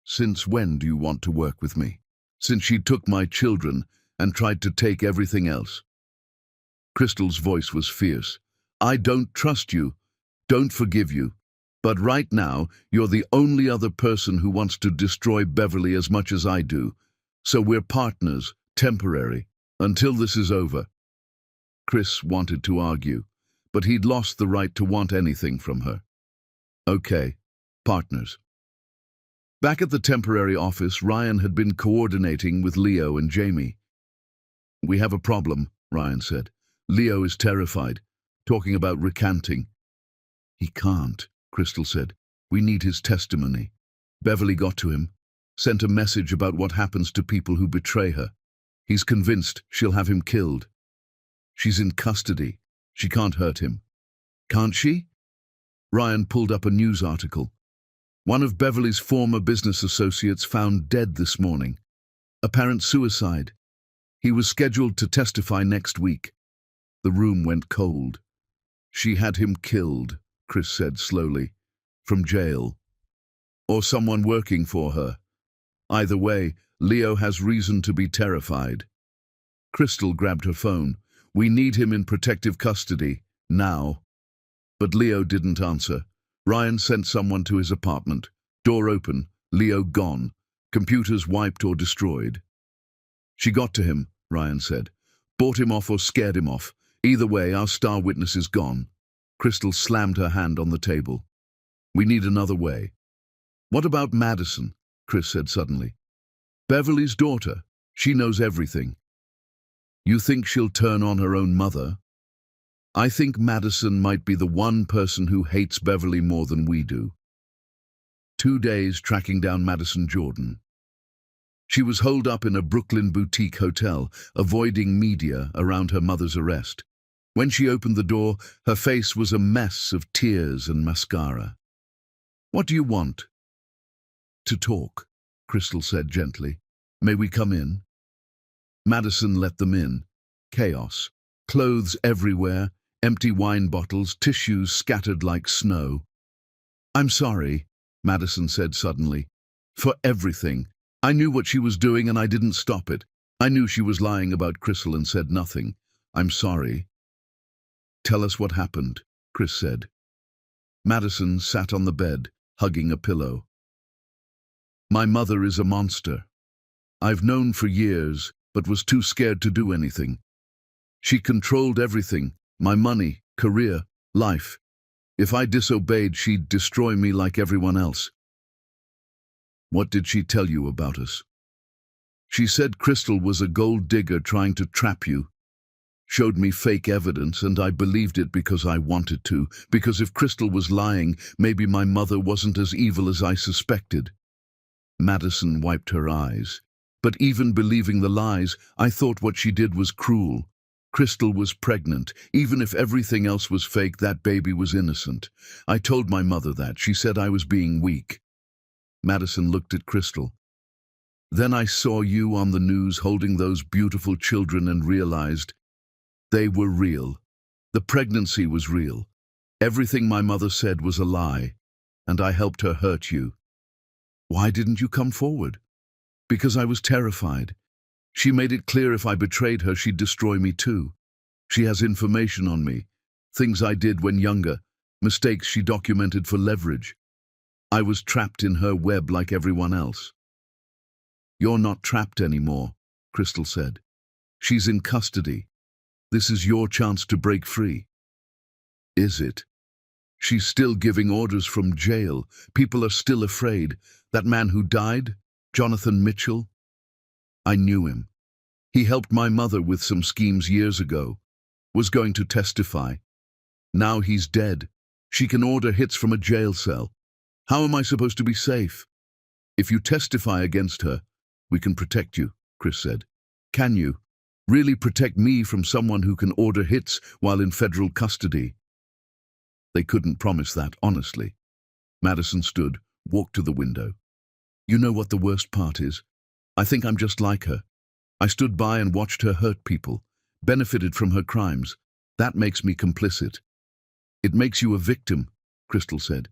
Since when do you want to work with me? Since she took my children and tried to take everything else. Crystal's voice was fierce. I don't trust you, don't forgive you. But right now, you're the only other person who wants to destroy Beverly as much as I do. So we're partners, temporary, until this is over. Chris wanted to argue, but he'd lost the right to want anything from her. Okay, partners. Back at the temporary office, Ryan had been coordinating with Leo and Jamie. We have a problem, Ryan said. Leo is terrified, talking about recanting. He can't, Crystal said. We need his testimony. Beverly got to him, sent a message about what happens to people who betray her. He's convinced she'll have him killed. She's in custody. She can't hurt him. Can't she? Ryan pulled up a news article. One of Beverly's former business associates found dead this morning. Apparent suicide. He was scheduled to testify next week. The room went cold. She had him killed, Chris said slowly, from jail. Or someone working for her. Either way, Leo has reason to be terrified. Crystal grabbed her phone. We need him in protective custody, now. But Leo didn't answer. Ryan sent someone to his apartment. Door open, Leo gone. Computers wiped or destroyed. She got to him, Ryan said. Bought him off or scared him off. Either way, our star witness is gone. Crystal slammed her hand on the table. We need another way. What about Madison? Chris said suddenly. Beverly's daughter. She knows everything. You think she'll turn on her own mother? I think Madison might be the one person who hates Beverly more than we do. 2 days tracking down Madison Jordan. She was holed up in a Brooklyn boutique hotel, avoiding media around her mother's arrest. When she opened the door, her face was a mess of tears and mascara. What do you want? To talk, Crystal said gently. May we come in? Madison let them in. Chaos. Clothes everywhere, empty wine bottles, tissues scattered like snow. I'm sorry, Madison said suddenly. For everything. I knew what she was doing and I didn't stop it. I knew she was lying about Crystal and said nothing. I'm sorry. Tell us what happened, Chris said. Madison sat on the bed, hugging a pillow. My mother is a monster. I've known for years, but was too scared to do anything. She controlled everything, my money, career, life. If I disobeyed, she'd destroy me like everyone else. What did she tell you about us? She said Crystal was a gold digger trying to trap you. Showed me fake evidence, and I believed it because I wanted to, because if Crystal was lying, maybe my mother wasn't as evil as I suspected. Madison wiped her eyes. But even believing the lies, I thought what she did was cruel. Crystal was pregnant. Even if everything else was fake, that baby was innocent. I told my mother that. She said I was being weak. Madison looked at Crystal. Then I saw you on the news holding those beautiful children and realized they were real. The pregnancy was real. Everything my mother said was a lie, and I helped her hurt you. Why didn't you come forward? Because I was terrified. She made it clear if I betrayed her, she'd destroy me too. She has information on me, things I did when younger, mistakes she documented for leverage. I was trapped in her web like everyone else. You're not trapped anymore, Crystal said. She's in custody. This is your chance to break free. Is it? She's still giving orders from jail. People are still afraid. That man who died, Jonathan Mitchell? I knew him. He helped my mother with some schemes years ago. Was going to testify. Now he's dead. She can order hits from a jail cell. How am I supposed to be safe? If you testify against her, we can protect you, Chris said. Can you? Really protect me from someone who can order hits while in federal custody? They couldn't promise that, honestly. Madison stood, walked to the window. You know what the worst part is? I think I'm just like her. I stood by and watched her hurt people, benefited from her crimes. That makes me complicit. It makes you a victim, Crystal said.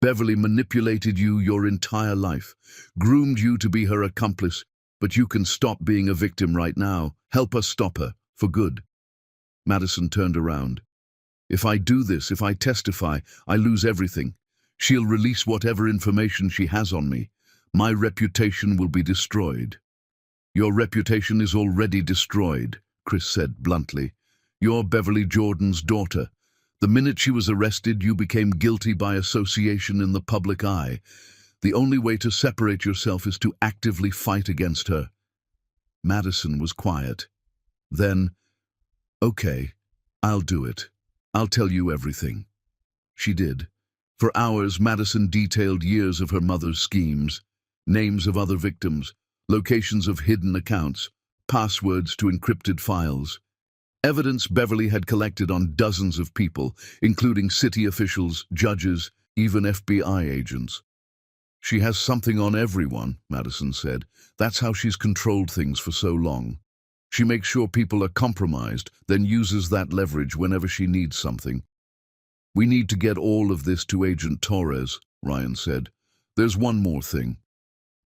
Beverly manipulated you your entire life, groomed you to be her accomplice, but you can stop being a victim right now. Help us stop her, for good. Madison turned around. If I do this, if I testify, I lose everything. She'll release whatever information she has on me. My reputation will be destroyed. Your reputation is already destroyed, Chris said bluntly. You're Beverly Jordan's daughter. The minute she was arrested, you became guilty by association in the public eye. The only way to separate yourself is to actively fight against her. Madison was quiet. Then, okay, I'll do it. I'll tell you everything. She did. For hours, Madison detailed years of her mother's schemes, names of other victims, locations of hidden accounts, passwords to encrypted files. Evidence Beverly had collected on dozens of people, including city officials, judges, even FBI agents. She has something on everyone, Madison said. That's how she's controlled things for so long. She makes sure people are compromised, then uses that leverage whenever she needs something. We need to get all of this to Agent Torres, Ryan said. There's one more thing.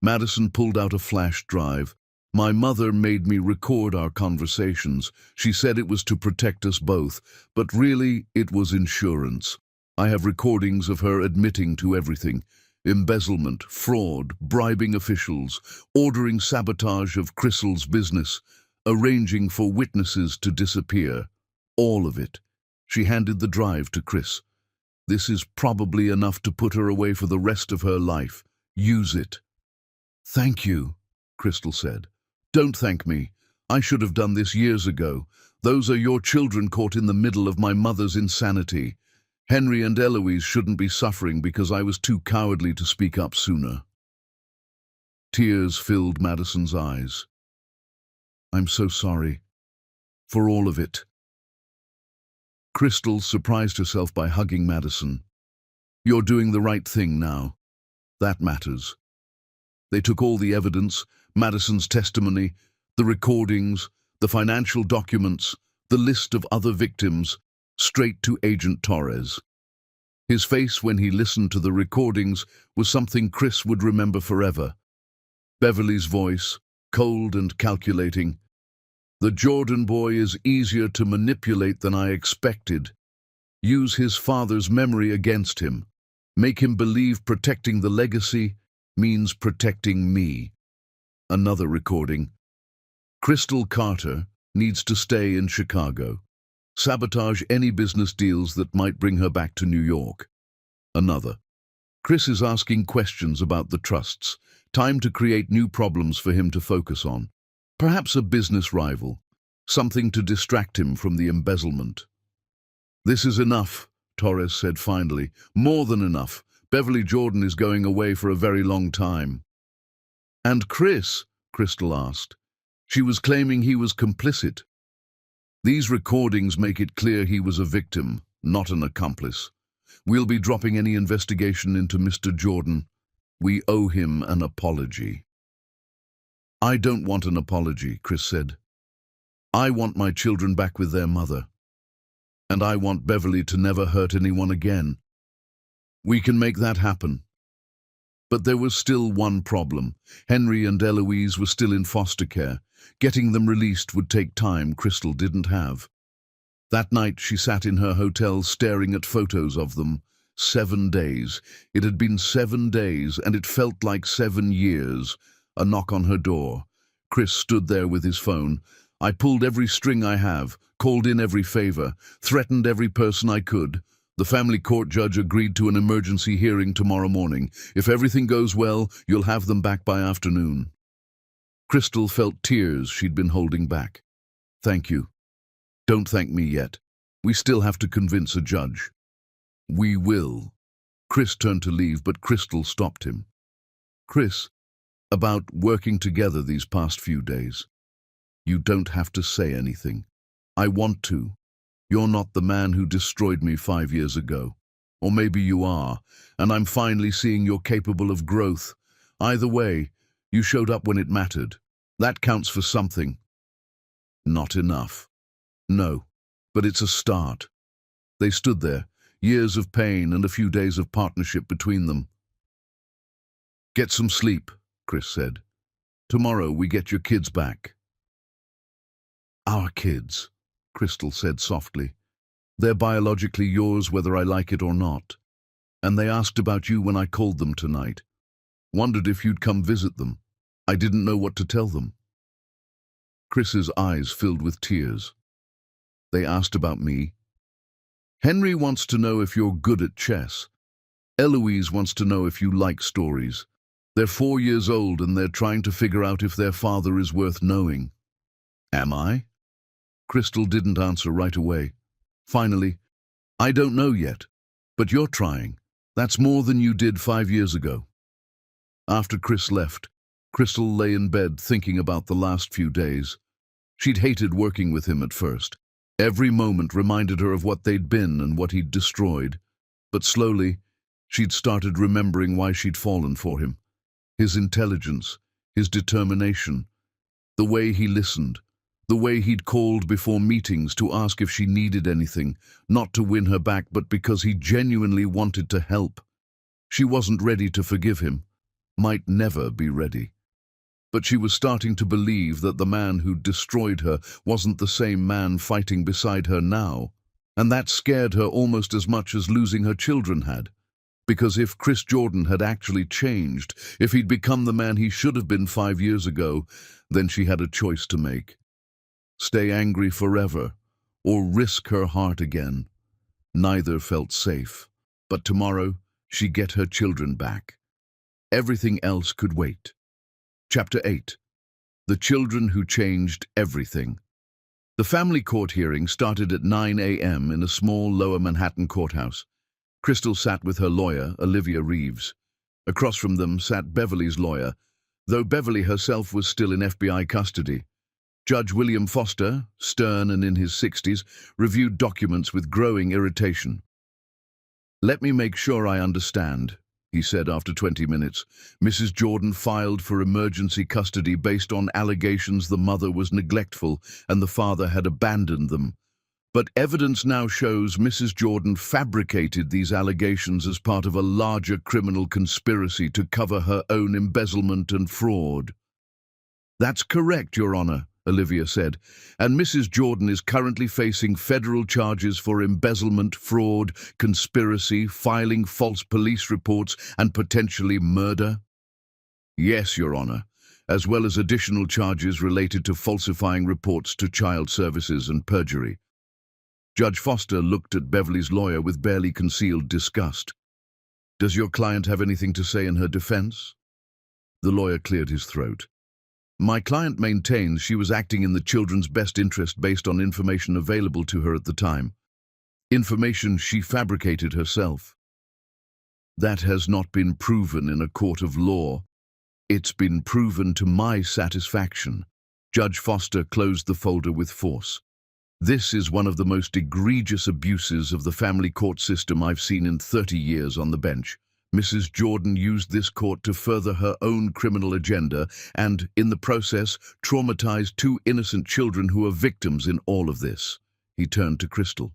Madison pulled out a flash drive. My mother made me record our conversations. She said it was to protect us both, but really it was insurance. I have recordings of her admitting to everything. Embezzlement, fraud, bribing officials, ordering sabotage of Crystal's business, arranging for witnesses to disappear. All of it. She handed the drive to Chris. This is probably enough to put her away for the rest of her life. Use it. Thank you, Crystal said. Don't thank me. I should have done this years ago. Those are your children caught in the middle of my mother's insanity. Henry and Eloise shouldn't be suffering because I was too cowardly to speak up sooner. Tears filled Madison's eyes. I'm so sorry. For all of it. Crystal surprised herself by hugging Madison. You're doing the right thing now. That matters. They took all the evidence, Madison's testimony, the recordings, the financial documents, the list of other victims, straight to Agent Torres. His face when he listened to the recordings was something Chris would remember forever. Beverly's voice, cold and calculating, The Jordan boy is easier to manipulate than I expected. Use his father's memory against him. Make him believe protecting the legacy means protecting me. Another recording. Crystal Carter needs to stay in Chicago. Sabotage any business deals that might bring her back to New York. Another. Chris is asking questions about the trusts. Time to create new problems for him to focus on. Perhaps a business rival. Something to distract him from the embezzlement. This is enough, Torres said finally. More than enough. Beverly Jordan is going away for a very long time. And Chris? Crystal asked. She was claiming he was complicit. These recordings make it clear he was a victim, not an accomplice. We'll be dropping any investigation into Mr. Jordan. We owe him an apology. I don't want an apology, Chris said. I want my children back with their mother. And I want Beverly to never hurt anyone again. We can make that happen. But there was still one problem. Henry and Eloise were still in foster care. Getting them released would take time Crystal didn't have. That night she sat in her hotel staring at photos of them. 7 days. It had been 7 days, and it felt like 7 years. A knock on her door. Chris stood there with his phone. I pulled every string I have, called in every favor, threatened every person I could. The family court judge agreed to an emergency hearing tomorrow morning. If everything goes well, you'll have them back by afternoon. Crystal felt tears she'd been holding back. Thank you. Don't thank me yet. We still have to convince a judge. We will. Chris turned to leave, but Crystal stopped him. Chris, about working together these past few days. You don't have to say anything. I want to. You're not the man who destroyed me 5 years ago. Or maybe you are, and I'm finally seeing you're capable of growth. Either way, you showed up when it mattered. That counts for something. Not enough. No, but it's a start. They stood there, years of pain and a few days of partnership between them. Get some sleep, Chris said. Tomorrow we get your kids back. Our kids, Crystal said softly. They're biologically yours whether I like it or not. And they asked about you when I called them tonight. Wondered if you'd come visit them. I didn't know what to tell them. Chris's eyes filled with tears. They asked about me. Henry wants to know if you're good at chess. Eloise wants to know if you like stories. They're 4 years old and they're trying to figure out if their father is worth knowing. Am I? Crystal didn't answer right away. Finally, I don't know yet, but you're trying. That's more than you did 5 years ago. After Chris left, Crystal lay in bed thinking about the last few days. She'd hated working with him at first. Every moment reminded her of what they'd been and what he'd destroyed. But slowly, she'd started remembering why she'd fallen for him. His intelligence, his determination, the way he listened, the way he'd called before meetings to ask if she needed anything, not to win her back but because he genuinely wanted to help. She wasn't ready to forgive him, might never be ready. But she was starting to believe that the man who'd destroyed her wasn't the same man fighting beside her now, and that scared her almost as much as losing her children had. Because if Chris Jordan had actually changed, if he'd become the man he should have been 5 years ago, then she had a choice to make. Stay angry forever, or risk her heart again. Neither felt safe, but tomorrow she'd get her children back. Everything else could wait. Chapter 8. The Children Who Changed Everything. The family court hearing started at 9 a.m. in a small Lower Manhattan courthouse. Crystal sat with her lawyer, Olivia Reeves. Across from them sat Beverly's lawyer, though Beverly herself was still in FBI custody. Judge William Foster, stern and in his 60s, reviewed documents with growing irritation. "Let me make sure I understand," he said after 20 minutes. "Mrs. Jordan filed for emergency custody based on allegations the mother was neglectful and the father had abandoned them. But evidence now shows Mrs. Jordan fabricated these allegations as part of a larger criminal conspiracy to cover her own embezzlement and fraud." "That's correct, Your Honor," Olivia said, and Mrs. Jordan is currently facing federal charges for embezzlement, fraud, conspiracy, filing false police reports, and potentially murder. Yes, Your Honor, as well as additional charges related to falsifying reports to child services and perjury. Judge Foster looked at Beverly's lawyer with barely concealed disgust. Does your client have anything to say in her defense? The lawyer cleared his throat. My client maintains she was acting in the children's best interest based on information available to her at the time. Information she fabricated herself. That has not been proven in a court of law. It's been proven to my satisfaction. Judge Foster closed the folder with force. This is one of the most egregious abuses of the family court system I've seen in 30 years on the bench. Mrs. Jordan used this court to further her own criminal agenda and, in the process, traumatized two innocent children who are victims in all of this. He turned to Crystal.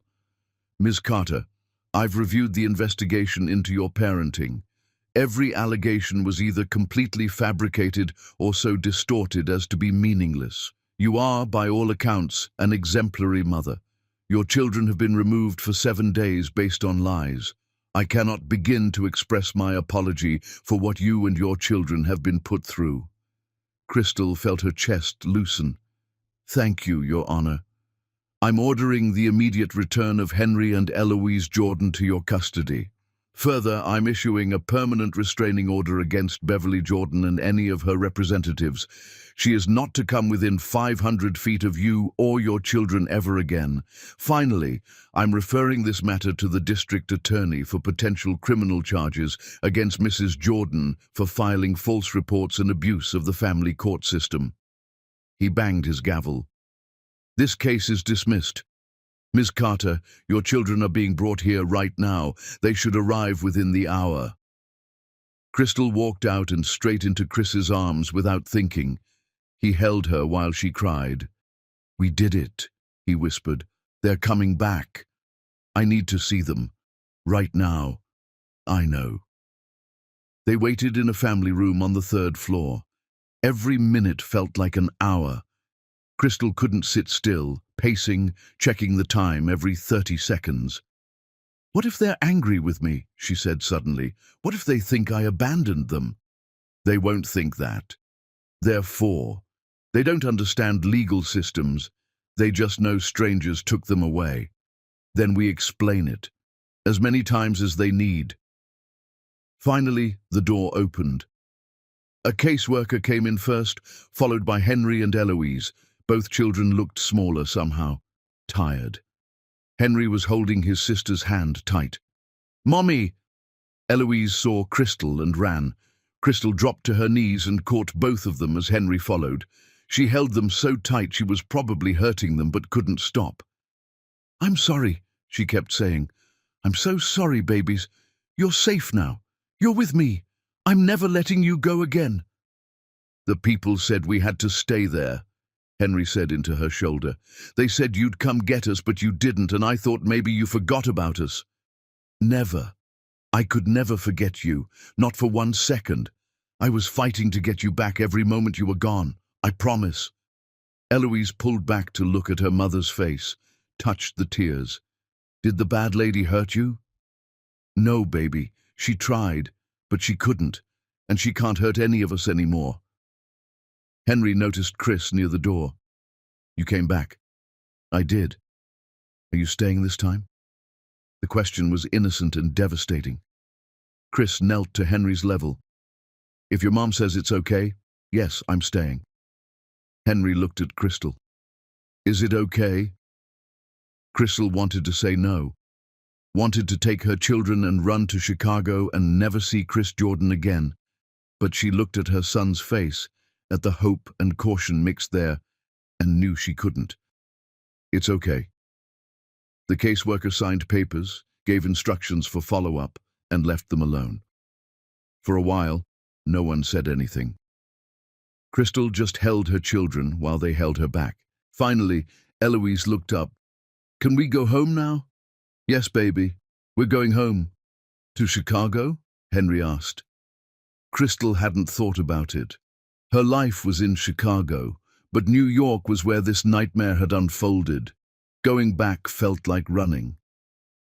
Ms. Carter, I've reviewed the investigation into your parenting. Every allegation was either completely fabricated or so distorted as to be meaningless. You are, by all accounts, an exemplary mother. Your children have been removed for 7 days based on lies. I cannot begin to express my apology for what you and your children have been put through. Crystal felt her chest loosen. Thank you, Your Honor. I'm ordering the immediate return of Henry and Eloise Jordan to your custody. Further, I'm issuing a permanent restraining order against Beverly Jordan and any of her representatives. She is not to come within 500 feet of you or your children ever again. Finally, I'm referring this matter to the district attorney for potential criminal charges against Mrs. Jordan for filing false reports and abuse of the family court system. He banged his gavel. This case is dismissed. Ms. Carter, your children are being brought here right now. They should arrive within the hour. Crystal walked out and straight into Chris's arms without thinking. He held her while she cried. We did it, he whispered. They're coming back. I need to see them. Right now. I know. They waited in a family room on the 3rd floor. Every minute felt like an hour. Crystal couldn't sit still, pacing, checking the time every 30 seconds. What if they're angry with me, she said suddenly. What if they think I abandoned them? They won't think that. They're 4. They don't understand legal systems. They just know strangers took them away. Then we explain it, as many times as they need. Finally, the door opened. A caseworker came in first, followed by Henry and Eloise. Both children looked smaller somehow, tired. Henry was holding his sister's hand tight. Mommy! Eloise saw Crystal and ran. Crystal dropped to her knees and caught both of them as Henry followed. She held them so tight she was probably hurting them but couldn't stop. I'm sorry, she kept saying. I'm so sorry, babies. You're safe now. You're with me. I'm never letting you go again. The people said we had to stay there, Henry said into her shoulder. They said you'd come get us, but you didn't, and I thought maybe you forgot about us. Never. I could never forget you, not for 1 second. I was fighting to get you back every moment you were gone. I promise. Eloise pulled back to look at her mother's face, touched the tears. Did the bad lady hurt you? No, baby. She tried, but she couldn't, and she can't hurt any of us anymore. Henry noticed Chris near the door. You came back. I did. Are you staying this time? The question was innocent and devastating. Chris knelt to Henry's level. If your mom says it's okay, yes, I'm staying. Henry looked at Crystal. Is it okay? Crystal wanted to say no, wanted to take her children and run to Chicago and never see Chris Jordan again, but she looked at her son's face, at the hope and caution mixed there, and knew she couldn't. It's okay. The caseworker signed papers, gave instructions for follow-up, and left them alone. For a while, no one said anything. Crystal just held her children while they held her back. Finally, Eloise looked up. Can we go home now? Yes, baby. We're going home. To Chicago? Henry asked. Crystal hadn't thought about it. Her life was in Chicago, but New York was where this nightmare had unfolded. Going back felt like running.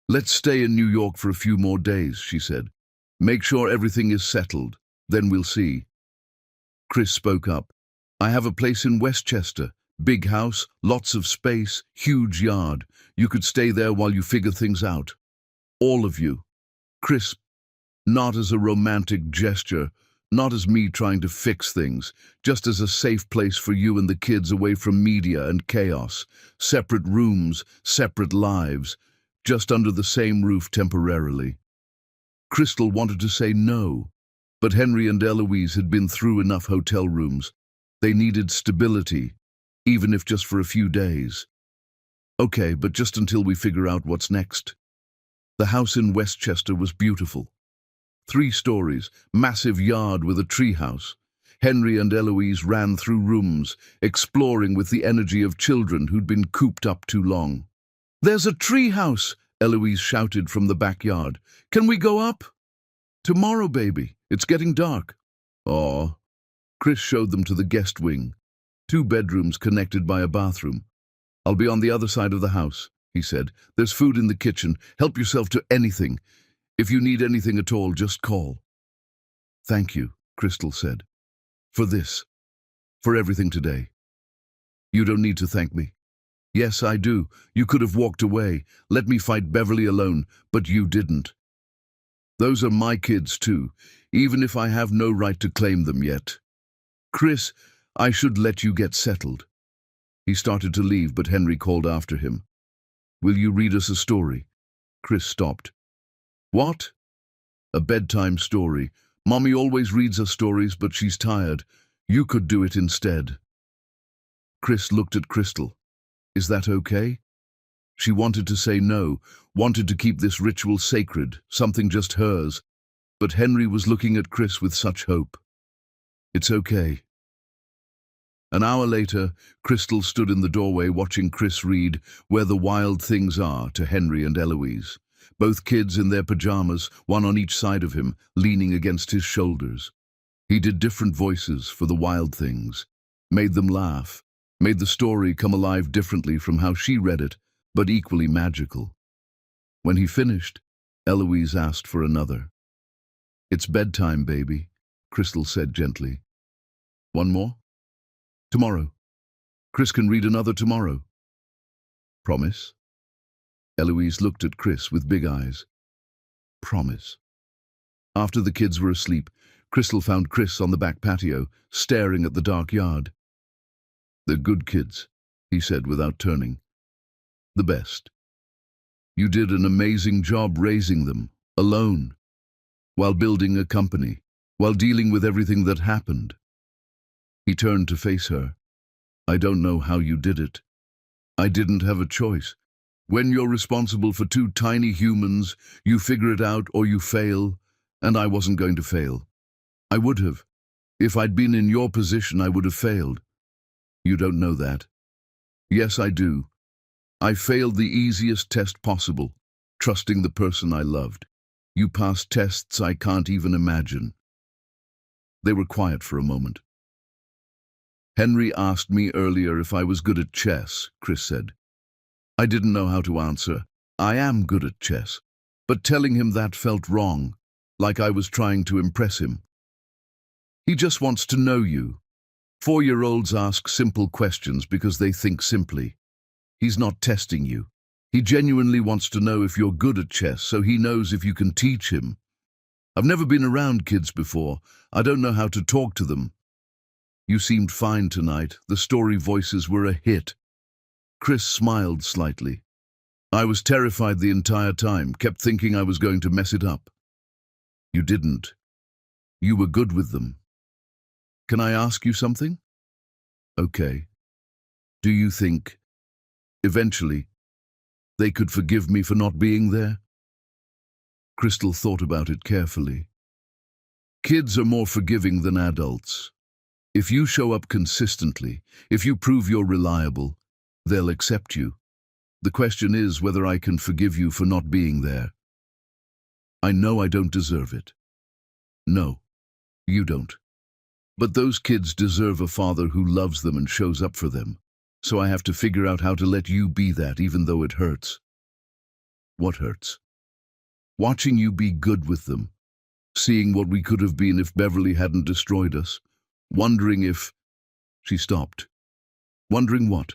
"Let's stay in New York for a few more days," she said. "Make sure everything is settled. Then we'll see." Chris spoke up. "I have a place in Westchester. Big house, lots of space, huge yard. You could stay there while you figure things out. All of you." Chris, not as a romantic gesture, not as me trying to fix things, just as a safe place for you and the kids away from media and chaos. Separate rooms, separate lives, just under the same roof temporarily. Crystal wanted to say no, but Henry and Eloise had been through enough hotel rooms. They needed stability, even if just for a few days. "Okay, but just until we figure out what's next." The house in Westchester was beautiful. 3 stories, massive yard with a treehouse. Henry and Eloise ran through rooms, exploring with the energy of children who'd been cooped up too long. "There's a treehouse!" Eloise shouted from the backyard. "Can we go up?" "Tomorrow, baby. It's getting dark." "Aw." Chris showed them to the guest wing. 2 bedrooms connected by a bathroom. "I'll be on the other side of the house," he said. "There's food in the kitchen. Help yourself to anything. If you need anything at all, just call." "Thank you," Crystal said. "For this. For everything today." "You don't need to thank me." "Yes, I do. You could have walked away, let me fight Beverly alone, but you didn't. Those are my kids too, even if I have no right to claim them yet. Chris, I should let you get settled." He started to leave, but Henry called after him. "Will you read us a story?" Chris stopped. "What?" "A bedtime story. Mommy always reads us stories, but she's tired. You could do it instead." Chris looked at Crystal. "Is that okay?" She wanted to say no, wanted to keep this ritual sacred, something just hers, but Henry was looking at Chris with such hope. "It's okay." An hour later, Crystal stood in the doorway watching Chris read Where the Wild Things Are to Henry and Eloise. Both kids in their pajamas, one on each side of him, leaning against his shoulders. He did different voices for the wild things, made them laugh, made the story come alive differently from how she read it, but equally magical. When he finished, Eloise asked for another. "It's bedtime, baby," Crystal said gently. "One more?" "Tomorrow. Chris can read another tomorrow." "Promise?" Eloise looked at Chris with big eyes. "Promise." After the kids were asleep, Crystal found Chris on the back patio, staring at the dark yard. "They're good kids," he said without turning. "The best. You did an amazing job raising them, alone, while building a company, while dealing with everything that happened." He turned to face her. "I don't know how you did it. I didn't have a choice. When you're responsible for 2 tiny humans, you figure it out or you fail, and I wasn't going to fail. I would have. If I'd been in your position, I would have failed. You don't know that." "Yes, I do. I failed the easiest test possible, trusting the person I loved. You passed tests I can't even imagine." They were quiet for a moment. "Henry asked me earlier if I was good at chess," Chris said. "I didn't know how to answer. I am good at chess. But telling him that felt wrong, like I was trying to impress him. He just wants to know you. 4-year-olds ask simple questions because they think simply. He's not testing you. He genuinely wants to know if you're good at chess, so he knows if you can teach him. I've never been around kids before. I don't know how to talk to them. You seemed fine tonight. The story voices were a hit." Chris smiled slightly. "I was terrified the entire time, kept thinking I was going to mess it up." "You didn't. You were good with them. Can I ask you something?" "Okay. Do you think, eventually, they could forgive me for not being there?" Crystal thought about it carefully. "Kids are more forgiving than adults. If you show up consistently, if you prove you're reliable, they'll accept you. The question is whether I can forgive you for not being there. I know I don't deserve it." "No, you don't. But those kids deserve a father who loves them and shows up for them. So I have to figure out how to let you be that, even though it hurts. What hurts? Watching you be good with them. Seeing what we could have been if Beverly hadn't destroyed us. Wondering if... She stopped. Wondering what?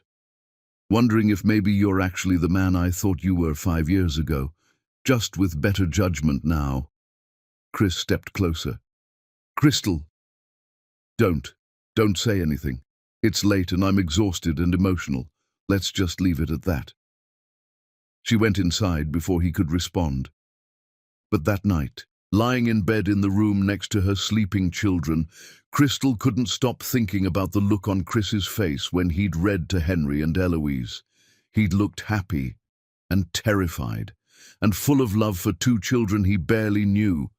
Wondering if maybe you're actually the man I thought you were 5 years ago, just with better judgment now. Chris stepped closer. Crystal. Don't say anything. It's late and I'm exhausted and emotional. Let's just leave it at that. She went inside before he could respond. But that night, lying in bed in the room next to her sleeping children, Crystal couldn't stop thinking about the look on Chris's face when he'd read to Henry and Eloise. He'd looked happy and terrified and full of love for 2 children he barely knew.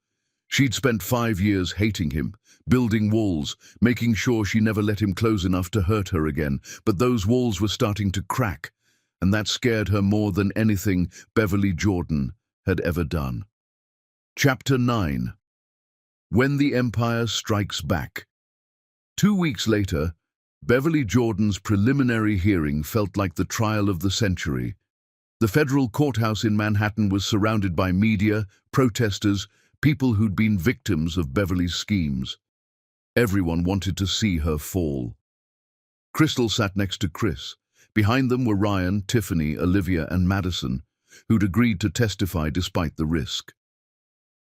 She'd spent 5 years hating him, building walls, making sure she never let him close enough to hurt her again, but those walls were starting to crack, and that scared her more than anything Beverly Jordan had ever done. Chapter 9. When the Empire Strikes Back. 2 weeks later, Beverly Jordan's preliminary hearing felt like the trial of the century. The federal courthouse in Manhattan was surrounded by media, protesters, people who'd been victims of Beverly's schemes. Everyone wanted to see her fall. Crystal sat next to Chris. Behind them were Ryan, Tiffany, Olivia, and Madison, who'd agreed to testify despite the risk.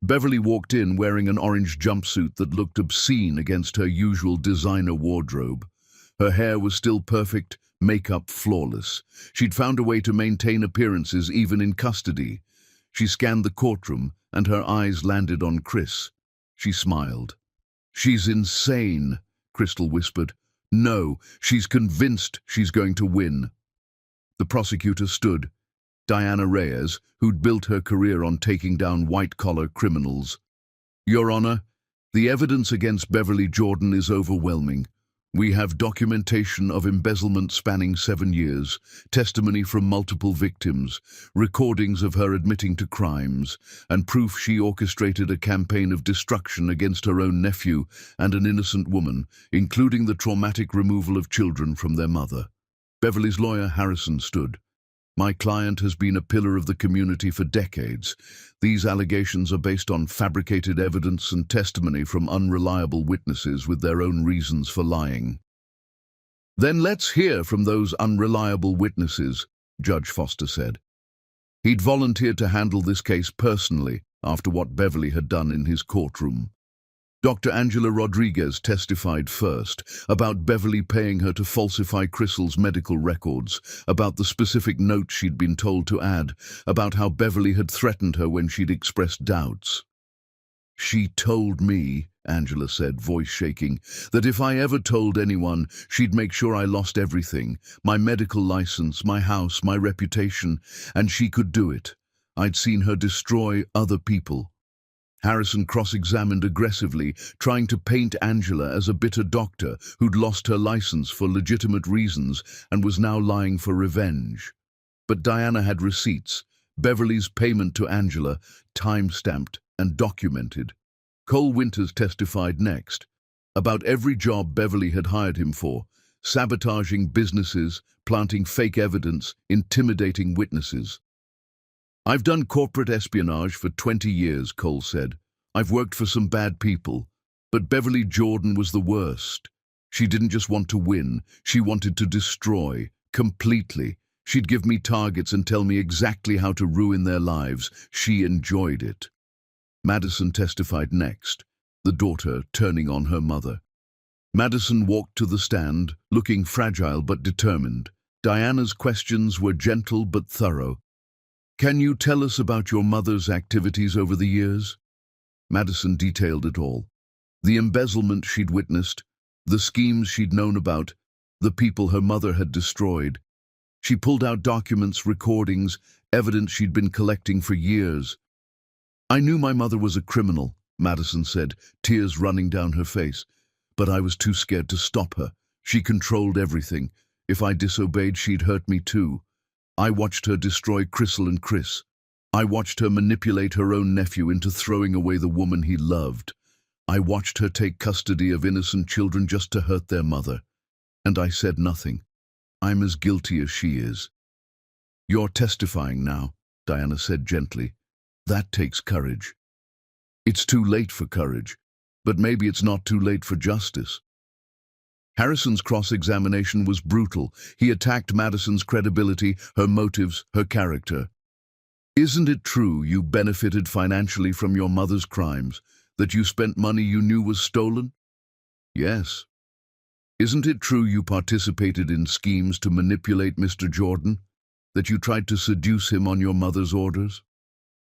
Beverly walked in wearing an orange jumpsuit that looked obscene against her usual designer wardrobe. Her hair was still perfect, makeup flawless. She'd found a way to maintain appearances even in custody. She scanned the courtroom, and her eyes landed on Chris. She smiled. "She's insane," Crystal whispered. "No, she's convinced she's going to win." The prosecutor stood. Diana Reyes, who'd built her career on taking down white-collar criminals. "Your Honor, the evidence against Beverly Jordan is overwhelming. We have documentation of embezzlement spanning 7 years, testimony from multiple victims, recordings of her admitting to crimes, and proof she orchestrated a campaign of destruction against her own nephew and an innocent woman, including the traumatic removal of children from their mother." Beverly's lawyer, Harrison, stood. "My client has been a pillar of the community for decades. These allegations are based on fabricated evidence and testimony from unreliable witnesses with their own reasons for lying." "Then let's hear from those unreliable witnesses," Judge Foster said. He'd volunteered to handle this case personally after what Beverly had done in his courtroom. Dr. Angela Rodriguez testified first about Beverly paying her to falsify Crystal's medical records, about the specific notes she'd been told to add, about how Beverly had threatened her when she'd expressed doubts. "She told me," Angela said, voice shaking, "that if I ever told anyone, she'd make sure I lost everything, my medical license, my house, my reputation, and she could do it. I'd seen her destroy other people." Harrison cross-examined aggressively, trying to paint Angela as a bitter doctor who'd lost her license for legitimate reasons and was now lying for revenge. But Diana had receipts, Beverly's payment to Angela, time-stamped and documented. Cole Winters testified next, about every job Beverly had hired him for, sabotaging businesses, planting fake evidence, intimidating witnesses. "I've done corporate espionage for 20 years, Cole said. "I've worked for some bad people, but Beverly Jordan was the worst. She didn't just want to win, she wanted to destroy, completely. She'd give me targets and tell me exactly how to ruin their lives. She enjoyed it." Madison testified next, the daughter turning on her mother. Madison walked to the stand, looking fragile but determined. Diana's questions were gentle but thorough. "Can you tell us about your mother's activities over the years?" Madison detailed it all. The embezzlement she'd witnessed, the schemes she'd known about, the people her mother had destroyed. She pulled out documents, recordings, evidence she'd been collecting for years. "I knew my mother was a criminal," Madison said, tears running down her face. "But I was too scared to stop her. She controlled everything. If I disobeyed, she'd hurt me too. I watched her destroy Crystal and Chris. I watched her manipulate her own nephew into throwing away the woman he loved. I watched her take custody of innocent children just to hurt their mother, and I said nothing. I'm as guilty as she is. You're testifying now, Diana said gently. That takes courage. It's too late for courage, but maybe it's not too late for justice. Harrison's cross-examination was brutal. He attacked Madison's credibility, her motives, her character. Isn't it true you benefited financially from your mother's crimes, that you spent money you knew was stolen? Yes. Isn't it true you participated in schemes to manipulate Mr. Jordan, that you tried to seduce him on your mother's orders?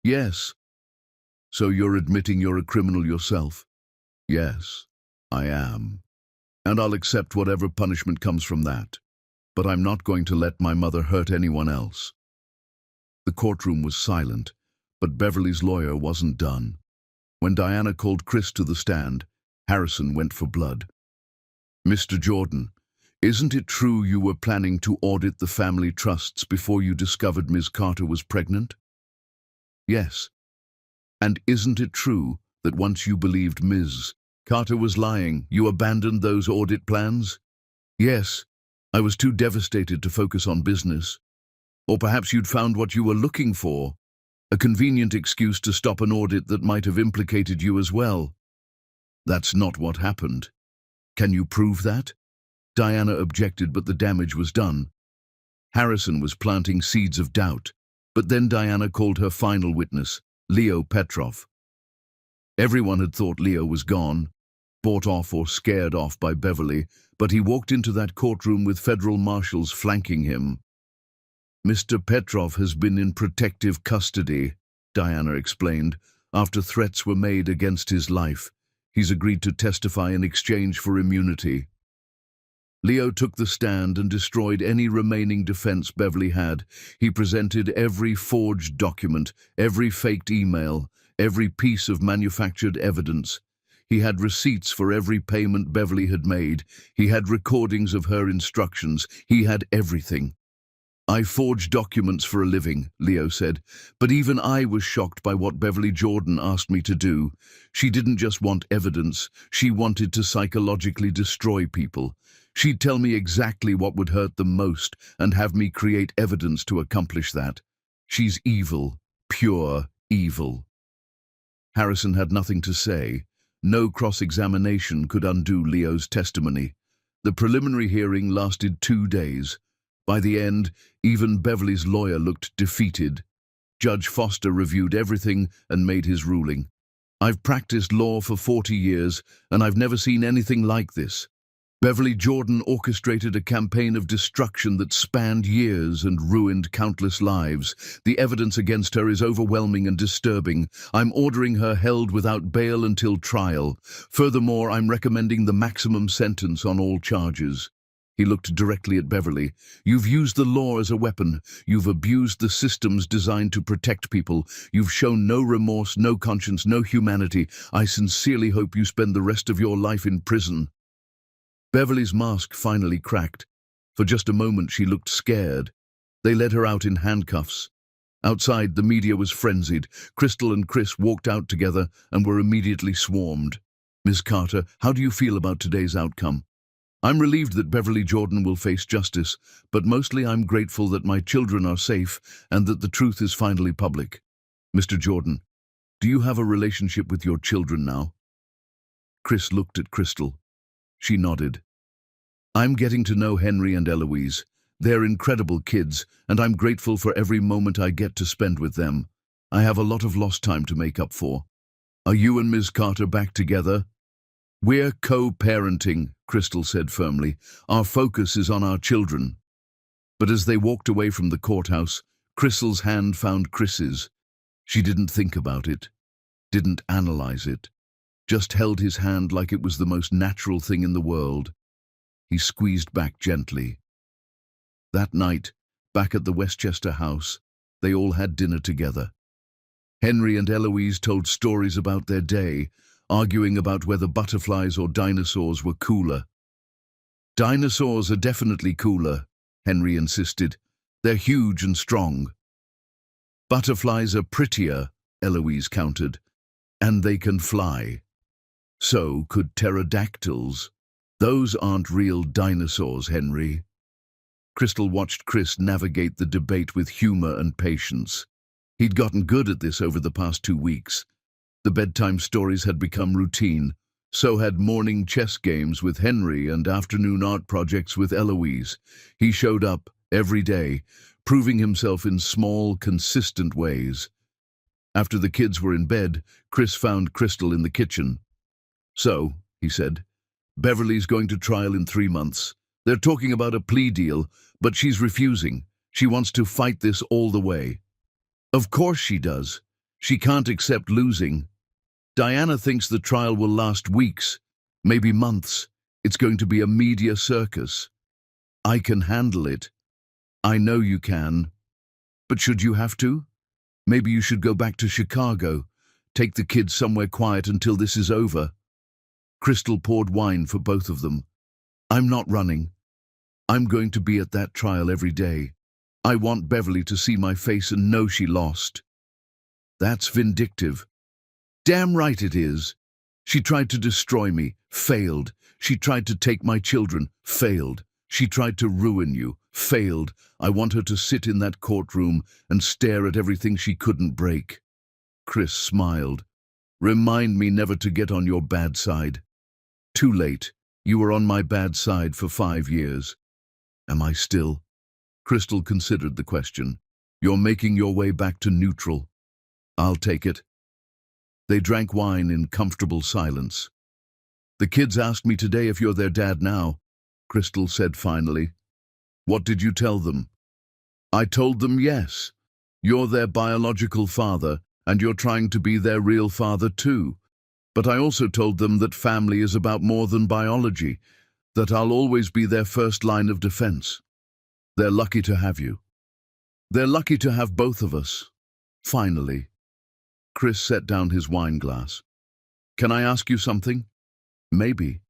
Yes. So you're admitting you're a criminal yourself? Yes, I am. And I'll accept whatever punishment comes from that. But I'm not going to let my mother hurt anyone else. The courtroom was silent, but Beverly's lawyer wasn't done. When Diana called Chris to the stand, Harrison went for blood. Mr. Jordan, isn't it true you were planning to audit the family trusts before you discovered Ms. Carter was pregnant? Yes. And isn't it true that once you believed Ms. Carter was lying, you abandoned those audit plans? Yes. I was too devastated to focus on business. Or perhaps you'd found what you were looking for, a convenient excuse to stop an audit that might have implicated you as well. That's not what happened. Can you prove that? Diana objected, but the damage was done. Harrison was planting seeds of doubt, but then Diana called her final witness, Leo Petrov. Everyone had thought Leo was gone, bought off or scared off by Beverly, but he walked into that courtroom with federal marshals flanking him. Mr. Petrov has been in protective custody, Diana explained, after threats were made against his life. He's agreed to testify in exchange for immunity. Leo took the stand and destroyed any remaining defense Beverly had. He presented every forged document, every faked email, every piece of manufactured evidence. He had receipts for every payment Beverly had made. He had recordings of her instructions. He had everything. I forge documents for a living, Leo said, but even I was shocked by what Beverly Jordan asked me to do. She didn't just want evidence, she wanted to psychologically destroy people. She'd tell me exactly what would hurt them most and have me create evidence to accomplish that. She's evil, pure evil. Harrison had nothing to say. No cross-examination could undo Leo's testimony. The preliminary hearing lasted 2 days. By the end, even Beverly's lawyer looked defeated. Judge Foster reviewed everything and made his ruling. I've practiced law for 40 years, and I've never seen anything like this. Beverly Jordan orchestrated a campaign of destruction that spanned years and ruined countless lives. The evidence against her is overwhelming and disturbing. I'm ordering her held without bail until trial. Furthermore, I'm recommending the maximum sentence on all charges. He looked directly at Beverly. You've used the law as a weapon. You've abused the systems designed to protect people. You've shown no remorse, no conscience, no humanity. I sincerely hope you spend the rest of your life in prison. Beverly's mask finally cracked. For just a moment she looked scared. They led her out in handcuffs. Outside, the media was frenzied. Crystal and Chris walked out together and were immediately swarmed. Ms. Carter, how do you feel about today's outcome? I'm relieved that Beverly Jordan will face justice, but mostly I'm grateful that my children are safe and that the truth is finally public. Mr. Jordan, do you have a relationship with your children now? Chris looked at Crystal. She nodded. I'm getting to know Henry and Eloise. They're incredible kids, and I'm grateful for every moment I get to spend with them. I have a lot of lost time to make up for. Are you and Ms. Carter back together? We're co-parenting, Crystal said firmly. Our focus is on our children. But as they walked away from the courthouse, Crystal's hand found Chris's. She didn't think about it, didn't analyze it, just held his hand like it was the most natural thing in the world. He squeezed back gently. That night, back at the Westchester house, they all had dinner together. Henry and Eloise told stories about their day, arguing about whether butterflies or dinosaurs were cooler. Dinosaurs are definitely cooler, Henry insisted. They're huge and strong. Butterflies are prettier, Eloise countered, and they can fly. So could pterodactyls. Those aren't real dinosaurs, Henry. Crystal watched Chris navigate the debate with humor and patience. He'd gotten good at this over the past 2 weeks. The bedtime stories had become routine. So had morning chess games with Henry and afternoon art projects with Eloise. He showed up every day, proving himself in small, consistent ways. After the kids were in bed, Chris found Crystal in the kitchen. "So," he said, "Beverly's going to trial in 3 months. They're talking about a plea deal, but she's refusing. She wants to fight this all the way." "Of course she does. She can't accept losing. Diana thinks the trial will last weeks, maybe months. It's going to be a media circus. I can handle it. I know you can. But should you have to? Maybe you should go back to Chicago. Take the kids somewhere quiet until this is over." Crystal poured wine for both of them. "I'm not running. I'm going to be at that trial every day. I want Beverly to see my face and know she lost." "That's vindictive." "Damn right it is. She tried to destroy me, failed. She tried to take my children, failed. She tried to ruin you, failed. I want her to sit in that courtroom and stare at everything she couldn't break." Chris smiled. "Remind me never to get on your bad side." "Too late. You were on my bad side for 5 years." "Am I still?" Crystal considered the question. "You're making your way back to neutral." "I'll take it." They drank wine in comfortable silence. "The kids asked me today if you're their dad now," Crystal said finally. "What did you tell them?" "I told them yes. You're their biological father, and you're trying to be their real father too. But I also told them that family is about more than biology, that I'll always be their first line of defense. They're lucky to have you. They're lucky to have both of us." Finally, Chris set down his wine glass. "Can I ask you something?" "Maybe.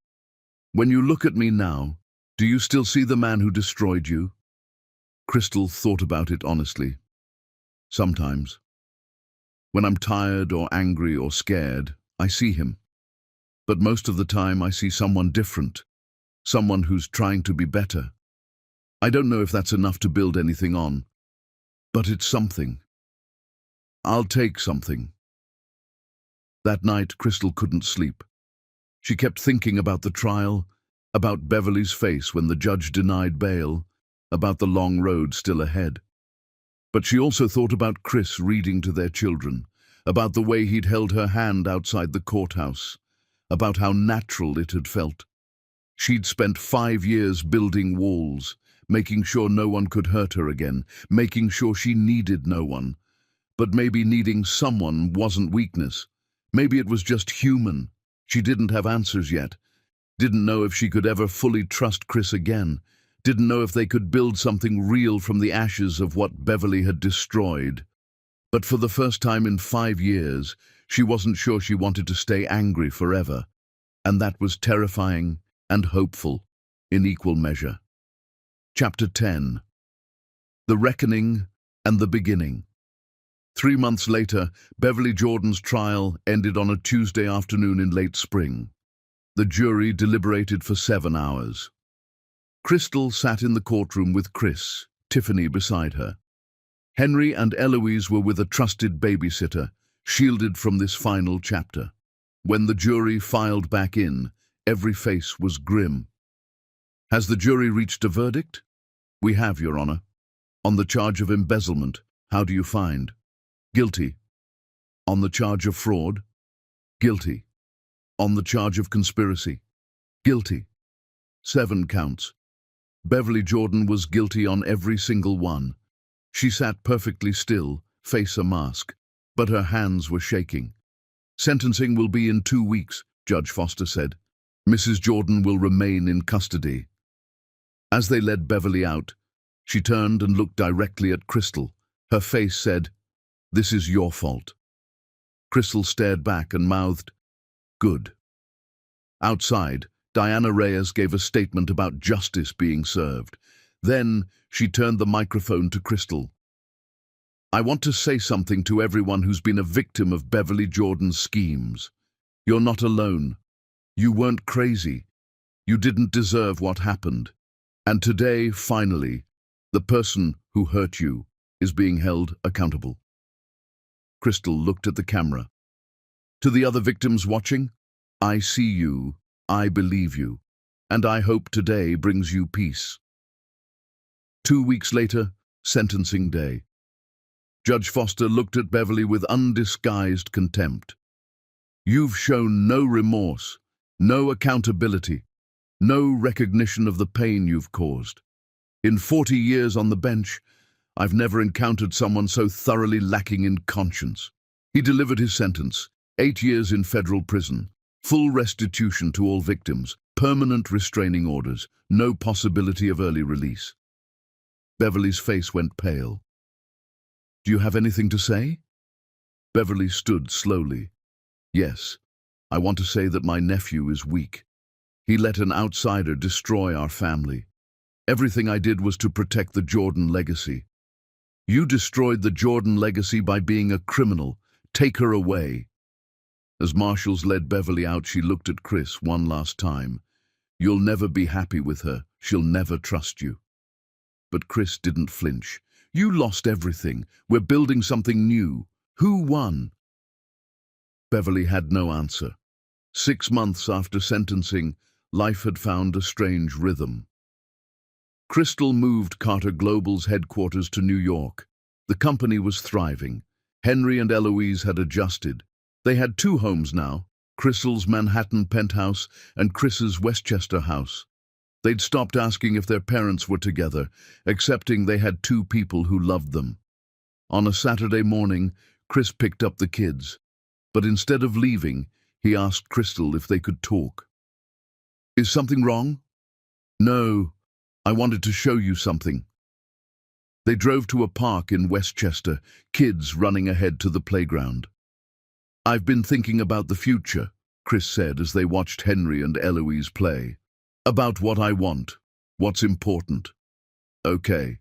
When you look at me now, do you still see the man who destroyed you?" Crystal thought about it honestly. "Sometimes. When I'm tired or angry or scared, I see him. But most of the time I see someone different, someone who's trying to be better. I don't know if that's enough to build anything on, but it's something. I'll take something." That night, Crystal couldn't sleep. She kept thinking about the trial, about Beverly's face when the judge denied bail, about the long road still ahead. But she also thought about Chris reading to their children, about the way he'd held her hand outside the courthouse, about how natural it had felt. She'd spent 5 years building walls, making sure no one could hurt her again, making sure she needed no one. But maybe needing someone wasn't weakness. Maybe it was just human. She didn't have answers yet. Didn't know if she could ever fully trust Chris again. Didn't know if they could build something real from the ashes of what Beverly had destroyed. But for the first time in 5 years, she wasn't sure she wanted to stay angry forever. And that was terrifying and hopeful in equal measure. Chapter 10. The Reckoning and the Beginning. 3 months later, Beverly Jordan's trial ended on a Tuesday afternoon in late spring. The jury deliberated for 7 hours. Crystal sat in the courtroom with Chris, Tiffany beside her. Henry and Eloise were with a trusted babysitter, shielded from this final chapter. When the jury filed back in, every face was grim. "Has the jury reached a verdict?" "We have, Your Honor." "On the charge of embezzlement, how do you find?" "Guilty." "On the charge of fraud?" "Guilty." "On the charge of conspiracy?" "Guilty." 7 counts. Beverly Jordan was guilty on every single one. She sat perfectly still, face a mask, but her hands were shaking. "Sentencing will be in 2 weeks, Judge Foster said. Mrs. Jordan will remain in custody." As they led Beverly out, she turned and looked directly at Crystal. Her face said, "This is your fault." Crystal stared back and mouthed, "Good." Outside, Diana Reyes gave a statement about justice being served. Then she turned the microphone to Crystal. "I want to say something to everyone who's been a victim of Beverly Jordan's schemes. You're not alone. You weren't crazy. You didn't deserve what happened. And today, finally, the person who hurt you is being held accountable. Crystal looked at the camera. To the other victims watching, I see you, I believe you, and I hope today brings you peace. 2 weeks later, sentencing day. Judge Foster looked at Beverly with undisguised contempt. You've shown no remorse, no accountability, no recognition of the pain you've caused. In 40 years on the bench, I've never encountered someone so thoroughly lacking in conscience. He delivered his sentence, 8 years in federal prison, full restitution to all victims, permanent restraining orders, no possibility of early release. Beverly's face went pale. Do you have anything to say? Beverly stood slowly. Yes, I want to say that my nephew is weak. He let an outsider destroy our family. Everything I did was to protect the Jordan legacy. You destroyed the Jordan legacy by being a criminal. Take her away. As marshals led Beverly out, she looked at Chris one last time. You'll never be happy with her. She'll never trust you. But Chris didn't flinch. You lost everything. We're building something new. Who won? Beverly had no answer. 6 months after sentencing, life had found a strange rhythm. Crystal moved Carter Global's headquarters to New York. The company was thriving. Henry and Eloise had adjusted. They had 2 homes now, Crystal's Manhattan penthouse and Chris's Westchester house. They'd stopped asking if their parents were together, accepting they had 2 people who loved them. On a Saturday morning, Chris picked up the kids. But instead of leaving, he asked Crystal if they could talk. Is something wrong? No, I wanted to show you something. They drove to a park in Westchester, kids running ahead to the playground. I've been thinking about the future, Chris said as they watched Henry and Eloise play. About what I want, what's important. Okay.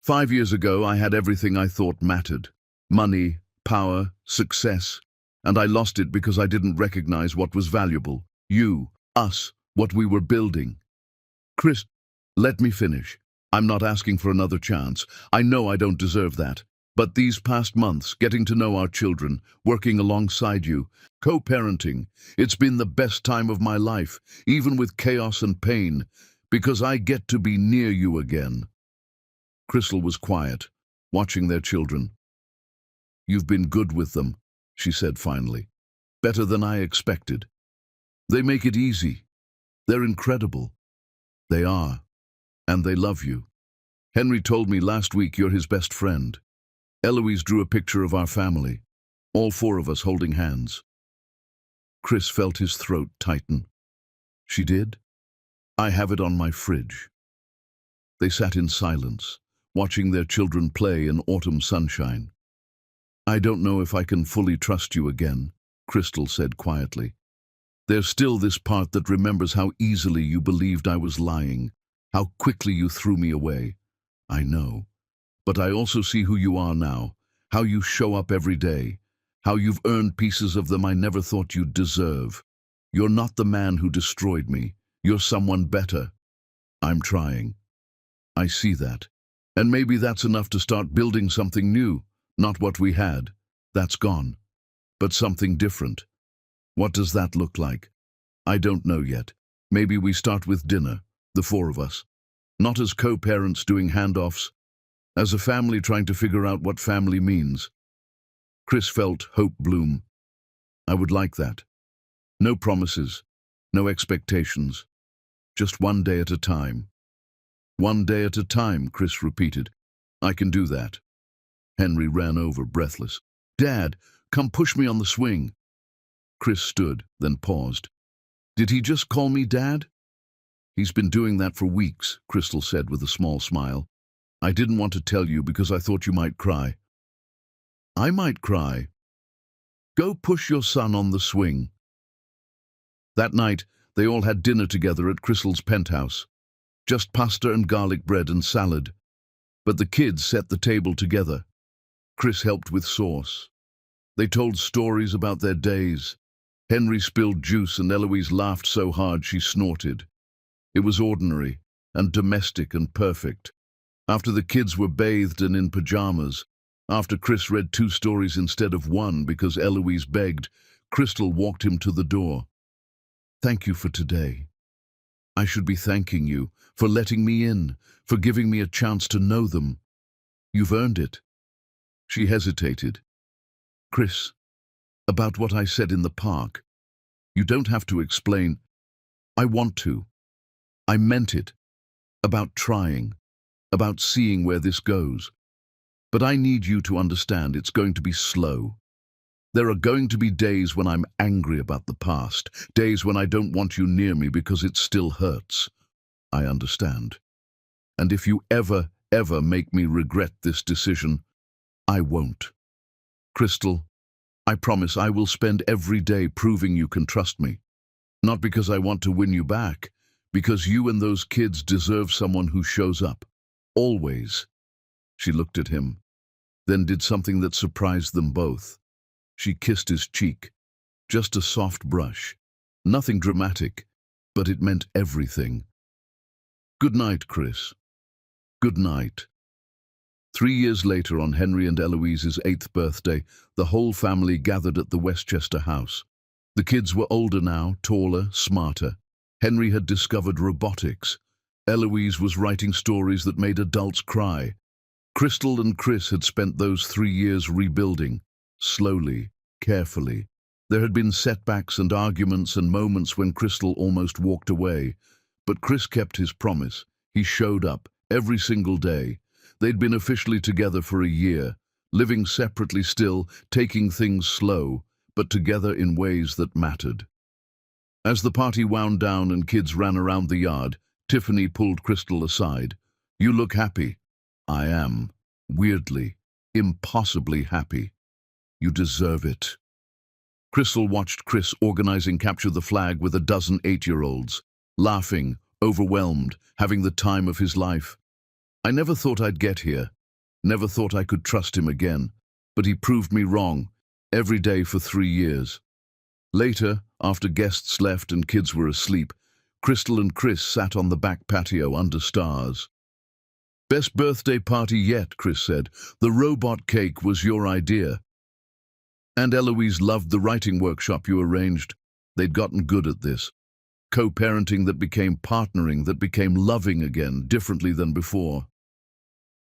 5 years ago, I had everything I thought mattered. Money, power, success. And I lost it because I didn't recognize what was valuable. You, us, what we were building. Chris, let me finish. I'm not asking for another chance. I know I don't deserve that. But these past months, getting to know our children, working alongside you, co-parenting, it's been the best time of my life, even with chaos and pain, because I get to be near you again. Crystal was quiet, watching their children. You've been good with them, she said finally. Better than I expected. They make it easy. They're incredible. They are. And they love you. Henry told me last week you're his best friend. Eloise drew a picture of our family, all 4 of us holding hands. Chris felt his throat tighten. She did? I have it on my fridge. They sat in silence, watching their children play in autumn sunshine. I don't know if I can fully trust you again, Crystal said quietly. There's still this part that remembers how easily you believed I was lying, how quickly you threw me away. I know. But I also see who you are now, how you show up every day, how you've earned pieces of them I never thought you'd deserve. You're not the man who destroyed me. You're someone better. I'm trying. I see that. And maybe that's enough to start building something new, not what we had. That's gone. But something different. What does that look like? I don't know yet. Maybe we start with dinner, the 4 of us. Not as co-parents doing handoffs, as a family trying to figure out what family means. Chris felt hope bloom. I would like that. No promises, no expectations. Just one day at a time. One day at a time, Chris repeated. I can do that. Henry ran over, breathless. Dad, come push me on the swing. Chris stood, then paused. Did he just call me Dad? He's been doing that for weeks, Crystal said with a small smile. I didn't want to tell you because I thought you might cry. I might cry. Go push your son on the swing. That night, they all had dinner together at Crystal's penthouse. Just pasta and garlic bread and salad. But the kids set the table together. Chris helped with sauce. They told stories about their days. Henry spilled juice and Eloise laughed so hard she snorted. It was ordinary and domestic and perfect. After the kids were bathed and in pajamas, after Chris read 2 stories instead of 1 because Eloise begged, Crystal walked him to the door. "Thank you for today. I should be thanking you for letting me in, for giving me a chance to know them. You've earned it." She hesitated. "Chris, about what I said in the park. You don't have to explain. I want to. I meant it. About trying. About seeing where this goes. But I need you to understand it's going to be slow. There are going to be days when I'm angry about the past, days when I don't want you near me because it still hurts. I understand. And if you ever make me regret this decision, I won't. Crystal, I promise I will spend every day proving you can trust me. Not because I want to win you back, because you and those kids deserve someone who shows up. Always." She looked at him, then did something that surprised them both. She kissed his cheek. Just a soft brush. Nothing dramatic, but it meant everything. "Good night, Chris. Good night." 3 years later, on Henry and Eloise's 8th birthday, the whole family gathered at the Westchester house. The kids were older now, taller, smarter. Henry had discovered robotics. Eloise was writing stories that made adults cry. Crystal and Chris had spent those 3 years rebuilding, slowly, carefully. There had been setbacks and arguments and moments when Crystal almost walked away. But Chris kept his promise. He showed up every single day. They'd been officially together for a year, living separately still, taking things slow, but together in ways that mattered. As the party wound down and kids ran around the yard, Tiffany pulled Crystal aside. "You look happy." "I am. Weirdly, impossibly happy. You deserve it." Crystal watched Chris organizing Capture the Flag with a dozen 8-year-olds, laughing, overwhelmed, having the time of his life. "I never thought I'd get here. Never thought I could trust him again. But he proved me wrong, every day for 3 years. Later, after guests left and kids were asleep, Crystal and Chris sat on the back patio under stars. "Best birthday party yet," Chris said. "The robot cake was your idea. And Eloise loved the writing workshop you arranged." They'd gotten good at this. Co-parenting that became partnering, that became loving again, differently than before.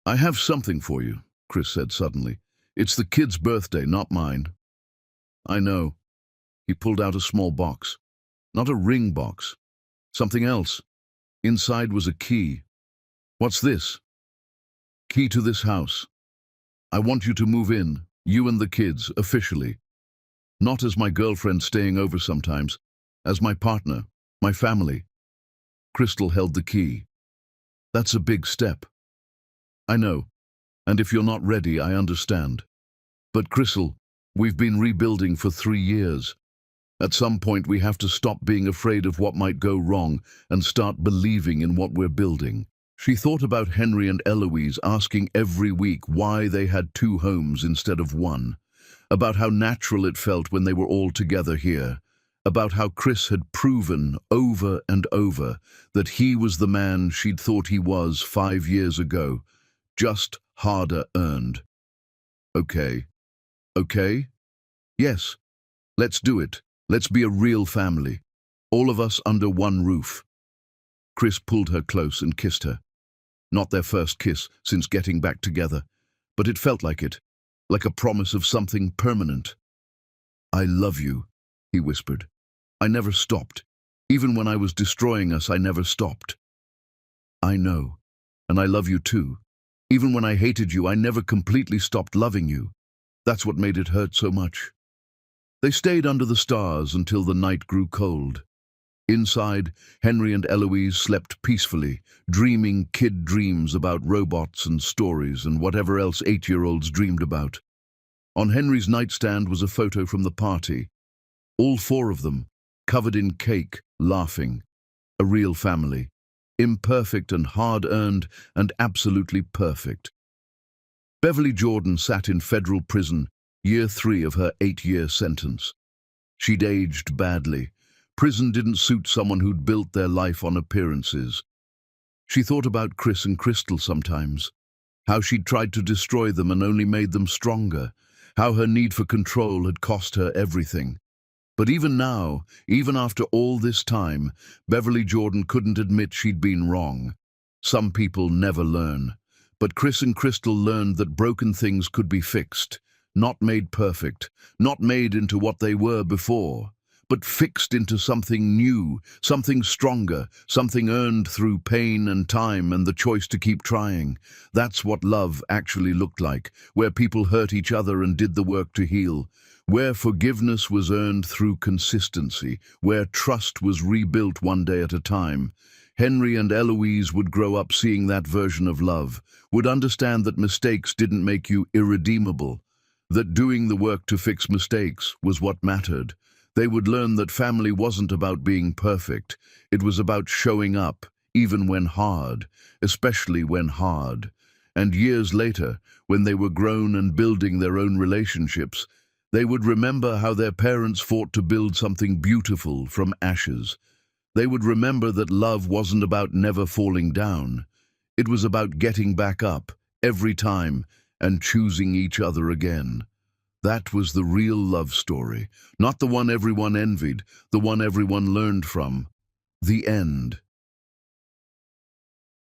"I have something for you," Chris said suddenly. "It's the kid's birthday, not mine." "I know." He pulled out a small box. Not a ring box. Something else. Inside was a key. "What's this?" "Key to this house. I want you to move in, you and the kids, officially. Not as my girlfriend staying over sometimes, as my partner, my family." Crystal held the key. "That's a big step." "I know, and if you're not ready, I understand. But Crystal, we've been rebuilding for 3 years. At some point we have to stop being afraid of what might go wrong and start believing in what we're building." She thought about Henry and Eloise asking every week why they had 2 homes instead of 1, about how natural it felt when they were all together here, about how Chris had proven over and over that he was the man she'd thought he was 5 years ago, just harder earned. "Okay. Okay? Yes. Let's do it. Let's be a real family. All of us under one roof." Chris pulled her close and kissed her. Not their first kiss since getting back together, but it felt like it, like a promise of something permanent. "I love you," he whispered. "I never stopped. Even when I was destroying us, I never stopped." "I know, and I love you too. Even when I hated you, I never completely stopped loving you. That's what made it hurt so much." They stayed under the stars until the night grew cold. Inside, Henry and Eloise slept peacefully, dreaming kid dreams about robots and stories and whatever else 8-year-olds dreamed about. On Henry's nightstand was a photo from the party. All 4 of them, covered in cake, laughing. A real family. Imperfect and hard-earned and absolutely perfect. Beverly Jordan sat in federal prison, year 3 of her 8-year sentence. She'd aged badly. Prison didn't suit someone who'd built their life on appearances. She thought about Chris and Crystal sometimes, how she'd tried to destroy them and only made them stronger, how her need for control had cost her everything. But even now, even after all this time, Beverly Jordan couldn't admit she'd been wrong. Some people never learn. But Chris and Crystal learned that broken things could be fixed, not made perfect, not made into what they were before, but fixed into something new, something stronger, something earned through pain and time and the choice to keep trying. That's what love actually looked like, where people hurt each other and did the work to heal, where forgiveness was earned through consistency, where trust was rebuilt one day at a time. Henry and Eloise would grow up seeing that version of love, would understand that mistakes didn't make you irredeemable, that doing the work to fix mistakes was what mattered. They would learn that family wasn't about being perfect. It was about showing up, even when hard, especially when hard. And years later, when they were grown and building their own relationships, they would remember how their parents fought to build something beautiful from ashes. They would remember that love wasn't about never falling down. It was about getting back up every time and choosing each other again. That was the real love story, not the one everyone envied, the one everyone learned from. The end.